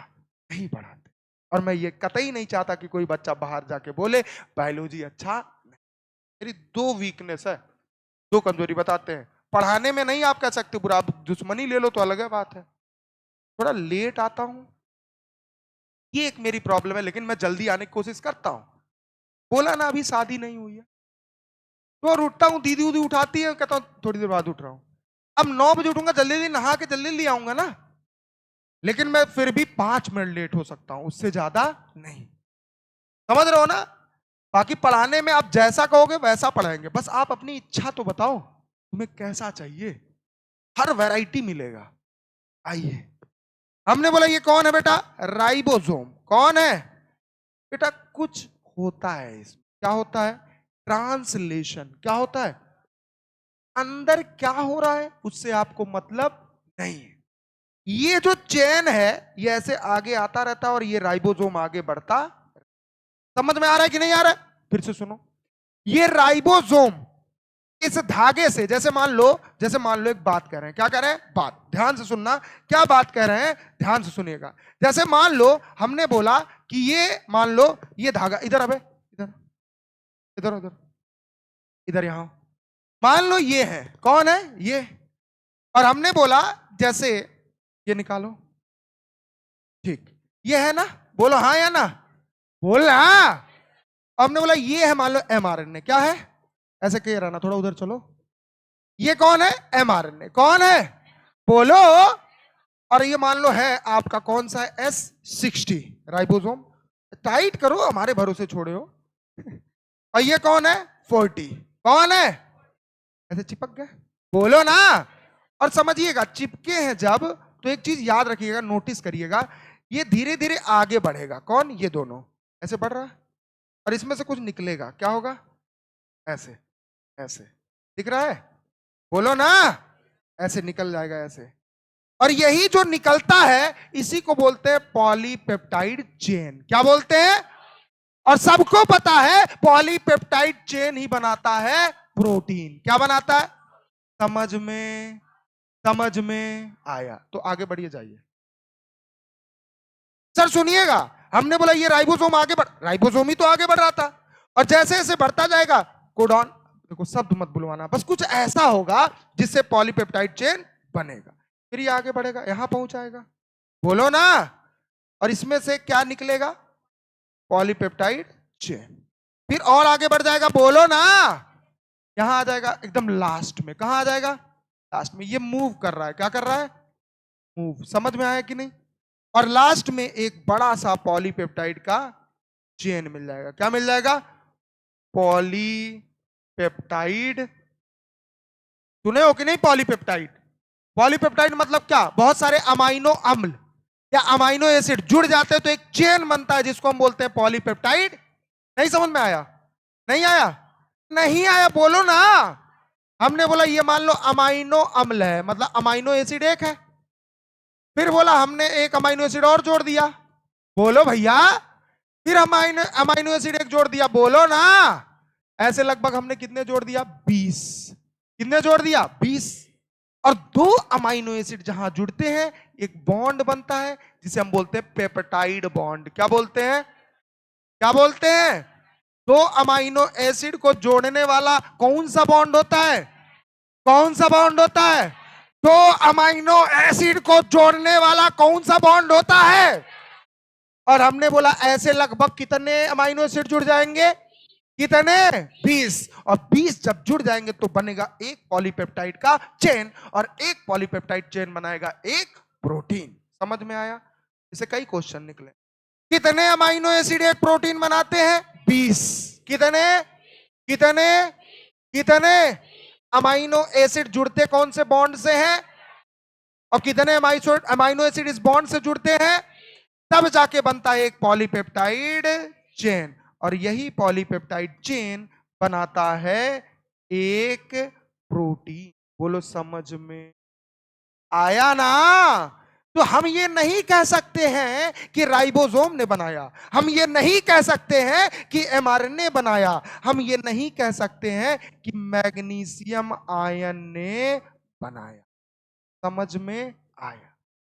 [SPEAKER 1] नहीं पढ़ाते। और मैं ये कतई नहीं चाहता कि कोई बच्चा बाहर जाके बोले बायोलॉजी अच्छा नहीं। मेरी 2 वीकनेस है, 2 कमजोरी बताते हैं। पढ़ाने में नहीं आप कह सकते बुरा, आप दुश्मनी ले लो तो अलग है बात है। थोड़ा लेट आता हूं, ये एक मेरी प्रॉब्लम है, लेकिन मैं जल्दी आने की कोशिश करता हूं। बोला ना अभी शादी नहीं हुई है, तो और उठता हूँ, दीदी उदी उठाती है, कहता हूँ थोड़ी देर बाद उठ रहा हूँ। अब 9 बजे उठूंगा, जल्दी जल्दी नहा के जल्दी जल्दी आऊंगा ना, लेकिन मैं फिर भी 5 मिनट लेट हो सकता हूं, उससे ज्यादा नहीं। समझ रहे हो ना? बाकी पढ़ाने में आप जैसा कहोगे वैसा पढ़ाएंगे, बस आप अपनी इच्छा तो बताओ तुम्हें कैसा चाहिए, हर वैरायटी मिलेगा। आइए, हमने बोला ये कौन है बेटा? राइबोसोम। कौन है बेटा? कुछ होता है इसमें। क्या होता है? ट्रांसलेशन। क्या होता है? अंदर क्या हो रहा है उससे आपको मतलब नहीं है। ये जो चेन है ये ऐसे आगे आता रहता है और ये राइबोसोम आगे बढ़ता। समझ में आ रहा है कि नहीं आ रहा है? फिर से सुनो, ये राइबोसोम इस धागे से, जैसे मान लो एक बात कह रहे हैं। क्या कह रहे हैं? बात, ध्यान से सुनना, क्या बात कह रहे हैं ध्यान से सुनिएगा। जैसे मान लो हमने बोला कि ये, मान लो ये धागा इधर, अबे इधर, इधर उधर, इधर यहां, मान लो ये है, कौन है ये, और हमने बोला जैसे ये निकालो, ठीक, ये है ना, बोलो हाँ या ना, बोल हाँ। हमने बोला ये है, मान लो एमआरएनए। क्या है? ऐसे कह रहा ना, थोड़ा उधर चलो, ये कौन है? एमआरएनए। कौन है? बोलो। और ये मान लो है आपका कौन सा है? S60 ribosome. टाइट करो, हमारे भरोसे छोड़े हो। और ये कौन है? 40। कौन है? ऐसे चिपक गए, बोलो ना। और समझिएगा चिपके हैं जब, तो एक चीज याद रखिएगा, नोटिस करिएगा, ये धीरे धीरे आगे बढ़ेगा। कौन? ये दोनों ऐसे बढ़ रहा है और इसमें से कुछ निकलेगा। क्या होगा? ऐसे ऐसे दिख रहा है? बोलो ना, ऐसे निकल जाएगा ऐसे। और यही जो निकलता है इसी को बोलते हैं पॉलीपेप्टाइड चेन। क्या बोलते हैं? और सबको पता है पॉलीपेप्टाइड चेन ही बनाता है प्रोटीन। क्या बनाता है? समझ में आया? तो आगे बढ़िए जाइए। सर सुनिएगा, हमने बोला ये राइबोसोम आगे बढ़, राइबोसोम ही तो आगे बढ़ रहा था। और जैसे जैसे बढ़ता जाएगा कोडॉन, देखो शब्द मत बुलवाना, बस कुछ ऐसा होगा जिससे पॉलीपेप्टाइड चेन बनेगा, फिर ये आगे बढ़ेगा, यहां पहुंचाएगा। बोलो ना। और इसमें से क्या निकलेगा? Polypeptide chain. फिर और आगे बढ़ जाएगा। बोलो ना। यहां आ जाएगा एकदम लास्ट में। कहां आ जाएगा? लास्ट में। ये मूव कर रहा है। क्या कर रहा है? मूव। समझ में आया कि नहीं? और लास्ट में एक बड़ा सा पॉलीपेप्टाइड का चेन मिल जाएगा। क्या मिल जाएगा? पॉलीपेप्टाइड। सुने हो कि नहीं? पॉलीपेप्टाइड। पॉलीपेप्टाइड मतलब क्या? बहुत सारे अमाइनो अम्ल या अमाइनो एसिड जुड़ जाते हैं तो एक चेन बनता है जिसको हम बोलते हैं पॉलीपेप्टाइड। नहीं समझ में आया? नहीं आया? नहीं आया बोलो ना। हमने बोला ये मान लो अमाइनो अम्ल है, मतलब अमाइनो एसिड एक है, फिर बोला हमने एक अमाइनो एसिड और जोड़ दिया। बोलो भैया। फिर अमाइनो अमाइनो एसिड एक जोड़ दिया। बोलो ना। ऐसे लगभग हमने कितने जोड़ दिया? 20। कितने जोड़ दिया? 20। और दो अमाइनो एसिड जहां जुड़ते हैं एक बॉन्ड बनता है जिसे हम बोलते हैं पेप्टाइड बॉन्ड। क्या बोलते हैं? क्या बोलते हैं? दो अमाइनो एसिड को जोड़ने वाला कौन सा बॉन्ड होता है? कौन सा बॉन्ड होता है? दो अमाइनो एसिड को जोड़ने वाला कौन सा बॉन्ड होता है? और हमने बोला ऐसे लगभग कितने अमाइनो एसिड जुड़ जाएंगे? कितने? 20। और 20 जब जुड़ जाएंगे तो बनेगा एक पॉलीपेप्टाइड का चेन, और एक पॉलीपेप्टाइड चेन बनाएगा एक प्रोटीन। समझ में आया? इसे कई क्वेश्चन निकले। कितने अमाइनो एसिड एक प्रोटीन बनाते हैं? 20। कितने? कितने? कितने अमाइनो एसिड जुड़ते कौन से बॉन्ड से हैं? और कितने अमाइनो एसिड इस बॉन्ड से जुड़ते हैं? तब जाके बनता है एक पॉलीपेप्टाइड चेन। और यही पॉलीपेप्टाइड चेन बनाता है एक प्रोटीन। बोलो समझ में आया ना? तो हम ये नहीं कह सकते हैं कि राइबोसोम ने बनाया, हम ये नहीं कह सकते हैं कि एमआरएनए बनाया, हम ये नहीं कह सकते हैं कि मैग्नीशियम आयन ने बनाया। समझ में आया?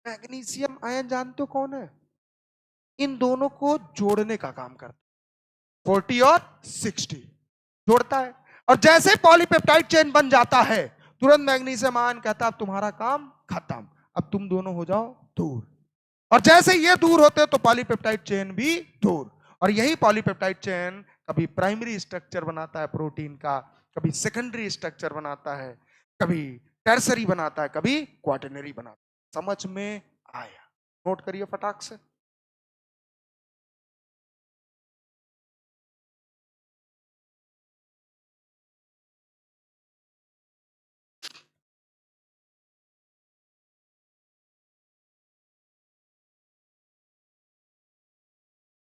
[SPEAKER 1] मैग्नीशियम आयन जानते हो कौन है? इन दोनों को जोड़ने का काम करता है। 40 और 60 जोड़ता है। और जैसे पॉलीपेप्टाइड चेन बन जाता है तुरंत मैग्नीशियम आयन कहता है अब तुम्हारा काम खत्म, अब तुम दोनों हो जाओ दूर। और जैसे ये दूर होते हैं तो पॉलीपेप्टाइड चेन भी दूर। और यही पॉलीपेप्टाइड चेन कभी प्राइमरी स्ट्रक्चर बनाता है प्रोटीन का, कभी सेकेंडरी स्ट्रक्चर बनाता है, कभी टर्सरी बनाता है, कभी क्वाटरनरी बनाता है। समझ में आया? नोट करिए फटाक से।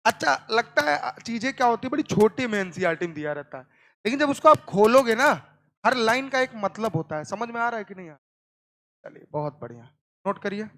[SPEAKER 1] अच्छा लगता है चीजें क्या होती है बड़ी छोटी में एनसीईआरटी में दिया रहता है, लेकिन जब उसको आप खोलोगे ना हर लाइन का एक मतलब होता है। समझ में आ रहा है कि नहीं? चलिए बहुत बढ़िया। नोट करिए।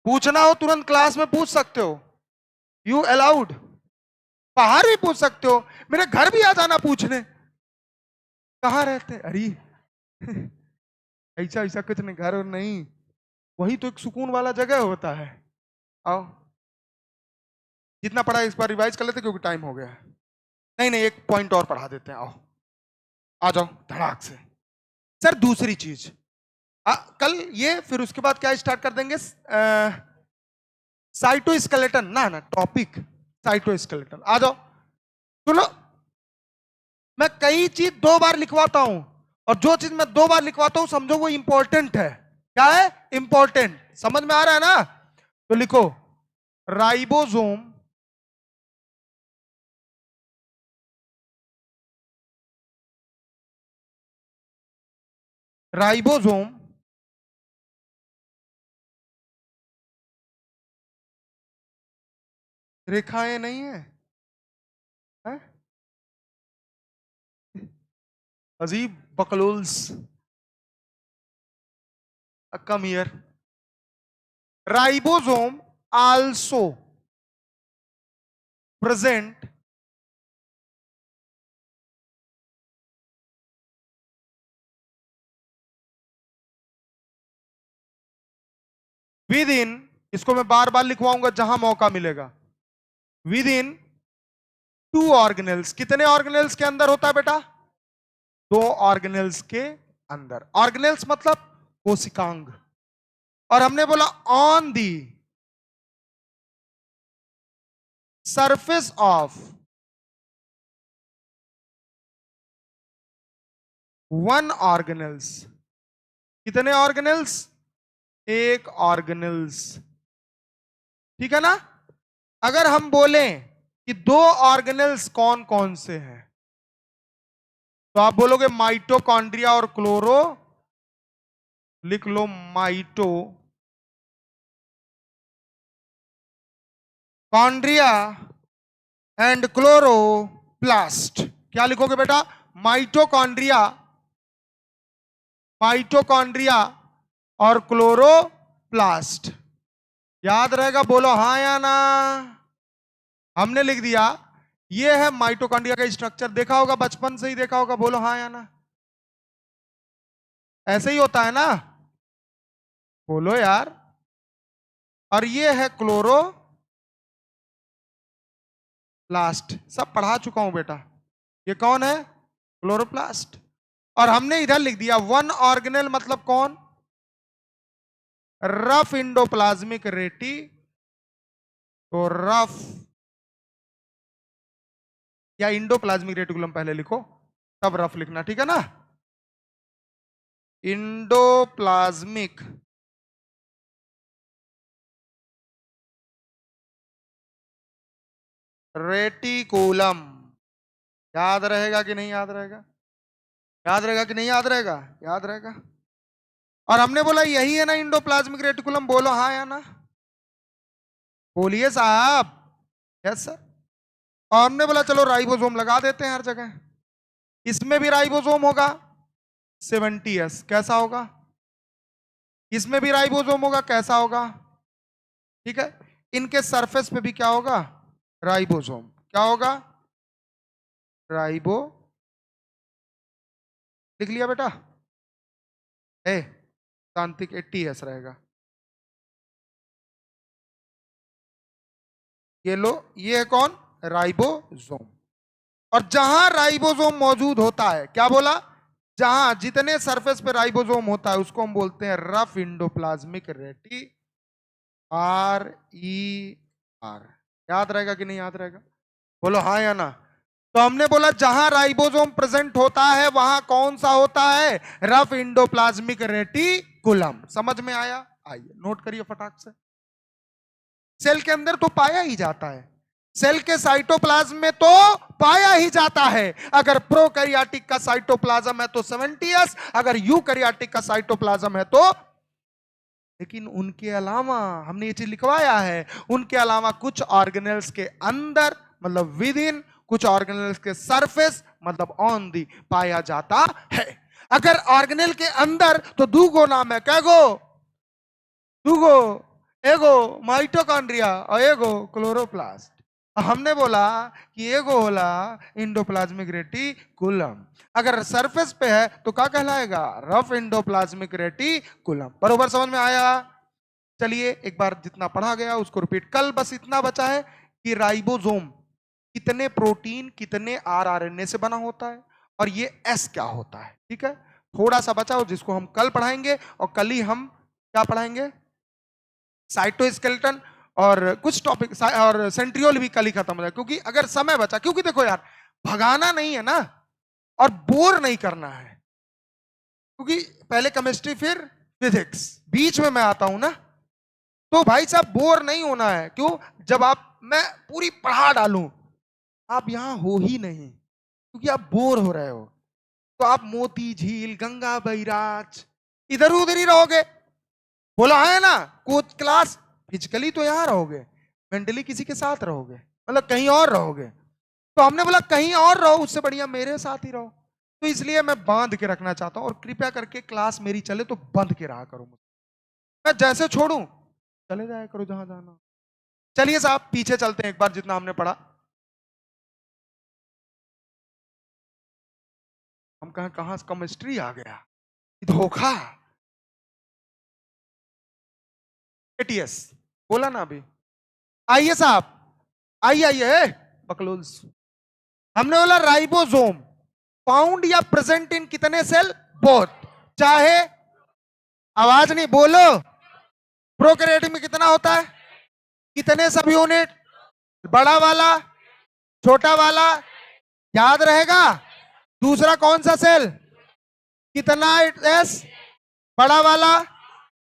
[SPEAKER 1] पूछना हो तुरंत क्लास में पूछ सकते हो, यू अलाउड। बाहर भी पूछ सकते हो, मेरे घर भी आ जाना पूछने, कहाँ रहते, अरे ऐसा ऐसा कुछ नहीं, घर और नहीं, वही तो एक सुकून वाला जगह होता है। आओ, जितना पढ़ा इस बार रिवाइज कर लेते क्योंकि टाइम हो गया है। नहीं नहीं, एक पॉइंट और पढ़ा देते हैं, आओ आ जाओ धड़ाक से। सर दूसरी चीज, कल ये, फिर उसके बाद क्या स्टार्ट कर देंगे, साइटोस्केलेटन ना टॉपिक साइटोस्केलेटन। आ जाओ सुनो, मैं कई चीज 2 बार लिखवाता हूं, और जो चीज मैं 2 बार लिखवाता हूं समझो वो इंपॉर्टेंट है। क्या है इंपॉर्टेंट, समझ में आ रहा है ना? तो लिखो राइबोसोम, राइबोसोम रेखाएं नहीं है? अजीब बकलोल्स, come here. Ribosome also present within, इसको मैं बार बार लिखवाऊंगा जहां मौका मिलेगा, विद इन 2 ऑर्गेनेल्स। कितने ऑर्गेनेल्स के अंदर होता है बेटा? 2 ऑर्गेनेल्स के अंदर। ऑर्गेनेल्स मतलब कोशिकांग। और हमने बोला on the surface of 1 organelles. कितने ऑर्गेनेल्स? 1 ऑर्गेनेल्स, ठीक है ना? अगर हम बोलें कि 2 ऑर्गेनेल्स कौन कौन से हैं, तो आप बोलोगे माइटोकॉन्ड्रिया और क्लोरो, लिख लो माइटो कॉन्ड्रिया एंड क्लोरोप्लास्ट। क्या लिखोगे बेटा? माइटोकॉन्ड्रिया, माइटोकॉन्ड्रिया और क्लोरोप्लास्ट। याद रहेगा? बोलो हाँ या ना। हमने लिख दिया, ये है माइटोकॉन्ड्रिया का स्ट्रक्चर, देखा होगा बचपन से ही देखा होगा, बोलो हाँ या ना। ऐसे ही होता है ना, बोलो यार। और ये है क्लोरोप्लास्ट, सब पढ़ा चुका हूं बेटा। ये कौन है? क्लोरोप्लास्ट। और हमने इधर लिख दिया 1 ऑर्गेनेल मतलब कौन? रफ इंडोप्लाज्मिक रेटी। तो रफ या इंडोप्लाज्मिक रेटिकुलम पहले लिखो, तब रफ लिखना, ठीक है ना? Endoplasmic reticulum. याद रहेगा कि नहीं याद रहेगा? याद रहेगा कि नहीं याद रहेगा? याद रहेगा। और हमने बोला यही है ना इंडोप्लाज्मिक रेटिकुलम, बोलो हाँ या ना। बोलिए साहब। Yes sir. और हमने बोला चलो राइबोसोम लगा देते हैं हर जगह, इसमें भी राइबोसोम होगा 70S, कैसा होगा? इसमें भी राइबोसोम होगा, कैसा होगा? ठीक है। इनके सरफेस पे भी क्या होगा? राइबोसोम। क्या होगा? राइबो, लिख लिया बेटा? ए तांत्रिक 80S रहेगा। ये लो, ये है कौन? राइबोसोम। और जहां राइबोसोम मौजूद होता है, क्या बोला? जहां जितने सरफेस पे राइबोसोम होता है उसको हम बोलते हैं रफ इंडोप्लाज्मिक रेटी, RER। याद रहेगा कि नहीं याद रहेगा? बोलो हाँ या ना। तो हमने बोला जहां राइबोसोम प्रेजेंट होता है वहां कौन सा होता है? Rough endoplasmic reticulum. समझ में आया? आइए नोट करिए फटाक से। सेल के अंदर तो पाया ही जाता है, सेल के साइटोप्लाज्म में तो पाया ही जाता है। अगर प्रोकैरियोटिक का साइटोप्लाज्म है तो 70S, अगर यूकैरियोटिक का साइटोप्लाज्म है तो, लेकिन उनके अलावा हमने ये चीज लिखवाया है, उनके अलावा कुछ ऑर्गेनेल्स के अंदर मतलब विद इन, कुछ ऑर्गेनेल्स के सरफेस मतलब ऑन दी पाया जाता है। अगर ऑर्गेनेल के अंदर तो दूगो नाम है, क्या गो? दूगो। एगो माइटोकॉन्ड्रिया और एगो क्लोरोप्लास्ट। हमने बोला कि एगो होला इंडोप्लाज्मिक रेटिकुलम। अगर सरफेस पे है तो क्या कहलाएगा? Rough endoplasmic reticulum. बरोबर समझ में आया? चलिए एक बार जितना पढ़ा गया उसको रिपीट। कल बस इतना बचा है कि राइबोसोम कितने प्रोटीन कितने आरआरएनए से बना होता है और ये एस क्या होता है। ठीक है, थोड़ा सा बचा हो जिसको हम कल पढ़ाएंगे। और कल ही हम क्या पढ़ाएंगे? साइटोस्केलेटन और कुछ टॉपिक और सेंट्रियोल भी कल ही खत्म हो जाए, क्योंकि अगर समय बचा, क्योंकि देखो यार भगाना नहीं है ना और बोर नहीं करना है, क्योंकि पहले केमिस्ट्री फिर फिजिक्स, बीच में मैं आता हूं ना, तो भाई साहब बोर नहीं होना है। क्यों? जब मैं पूरी पढ़ा डालूं, आप यहां हो ही नहीं क्योंकि आप बोर हो रहे हो, तो आप मोती झील, गंगा बैराज इधर उधर ही रहोगे। बोला है ना, कोच क्लास फिजिकली तो यहां रहोगे, मेंटली किसी के साथ रहोगे, मतलब कहीं और रहोगे। तो हमने बोला कहीं और रहो, उससे बढ़िया मेरे साथ ही रहो। तो इसलिए मैं बांध के रखना चाहता हूं, और कृपया करके क्लास मेरी चले तो बंद के रहा करो। मैं जैसे छोड़ूं चले जाया करो जहां जाना। चलिए साहब पीछे चलते हैं एक बार, जितना हमने पढ़ा। हम कहां केमिस्ट्री आ गया, धोखा। एटीएस बोला ना अभी। आइए साहब, आइए आइए बकलोल्स। हमने बोला राइबोसोम फाउंड या प्रेजेंट इन कितने सेल? बोथ। चाहे आवाज नहीं बोलो, प्रोकैरियोट में कितना होता है? कितने सब यूनिट? बड़ा वाला छोटा वाला याद रहेगा। दूसरा कौन सा सेल? कितना एस? बड़ा वाला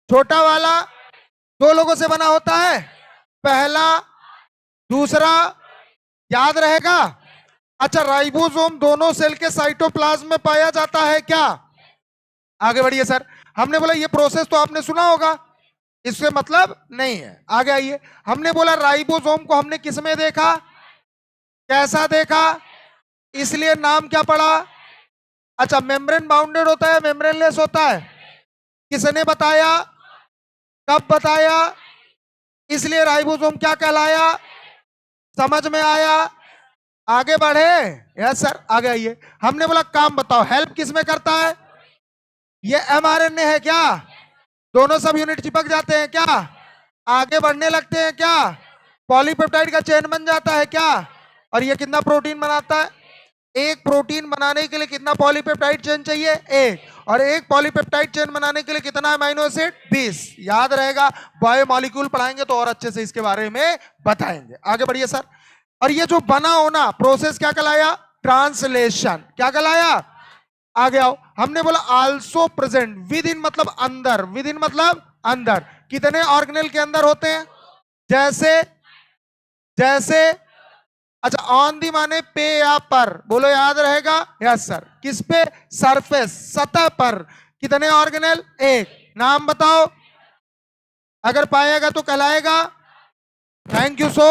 [SPEAKER 1] छोटा वाला दो लोगों से बना होता है, पहला दूसरा, याद रहेगा। अच्छा, राइबोसोम दोनों सेल के साइटोप्लाज्म में पाया जाता है क्या? आगे बढ़िए सर। हमने बोला ये प्रोसेस तो आपने सुना होगा, इससे मतलब नहीं है। आगे आइए। हमने बोला राइबोसोम को हमने किस में देखा, कैसा देखा, इसलिए नाम क्या पड़ा? अच्छा, मेम्ब्रेन बाउंडेड होता है, मेम्ब्रेनलेस होता है? किसने बताया, कब बताया? इसलिए राइबोसोम क्या कहलाया? समझ में आया? आगे बढ़े? यस सर, आगे आइए। हमने बोला काम बताओ, हेल्प किस में करता है? ये एमआरएनए है क्या? दोनों सब यूनिट चिपक जाते हैं क्या? आगे बढ़ने लगते हैं क्या? पॉलीपेप्टाइड का चेन बन जाता है क्या? और ये कितना प्रोटीन बनाता है? एक प्रोटीन बनाने के लिए कितना पॉलीपेप्टाइड चेन चाहिए? एक। और एक पॉलीपेप्टाइड चेन बनाने के लिए कितना अमीनो एसिड? 20। याद रहेगा, बायोमॉलिक्यूल पढ़ाएंगे तो और अच्छे से इसके बारे में बताएंगे। आगे बढ़िए सर। और ये जो बना होना प्रोसेस क्या कहलाया? ट्रांसलेशन। क्या कहलाया? आगे आओ। हमने बोला आल्सो प्रेजेंट विद इन मतलब अंदर, विद इन मतलब अंदर। कितने ऑर्गेनेल के अंदर होते हैं? जैसे जैसे अच्छा, ऑन दी माने पे या पर, बोलो याद रहेगा। Yes sir. किस पे? सरफेस, सतह पर। कितने ऑर्गेनेल? एक। नाम बताओ, अगर पाएगा तो कहलाएगा। Thank you so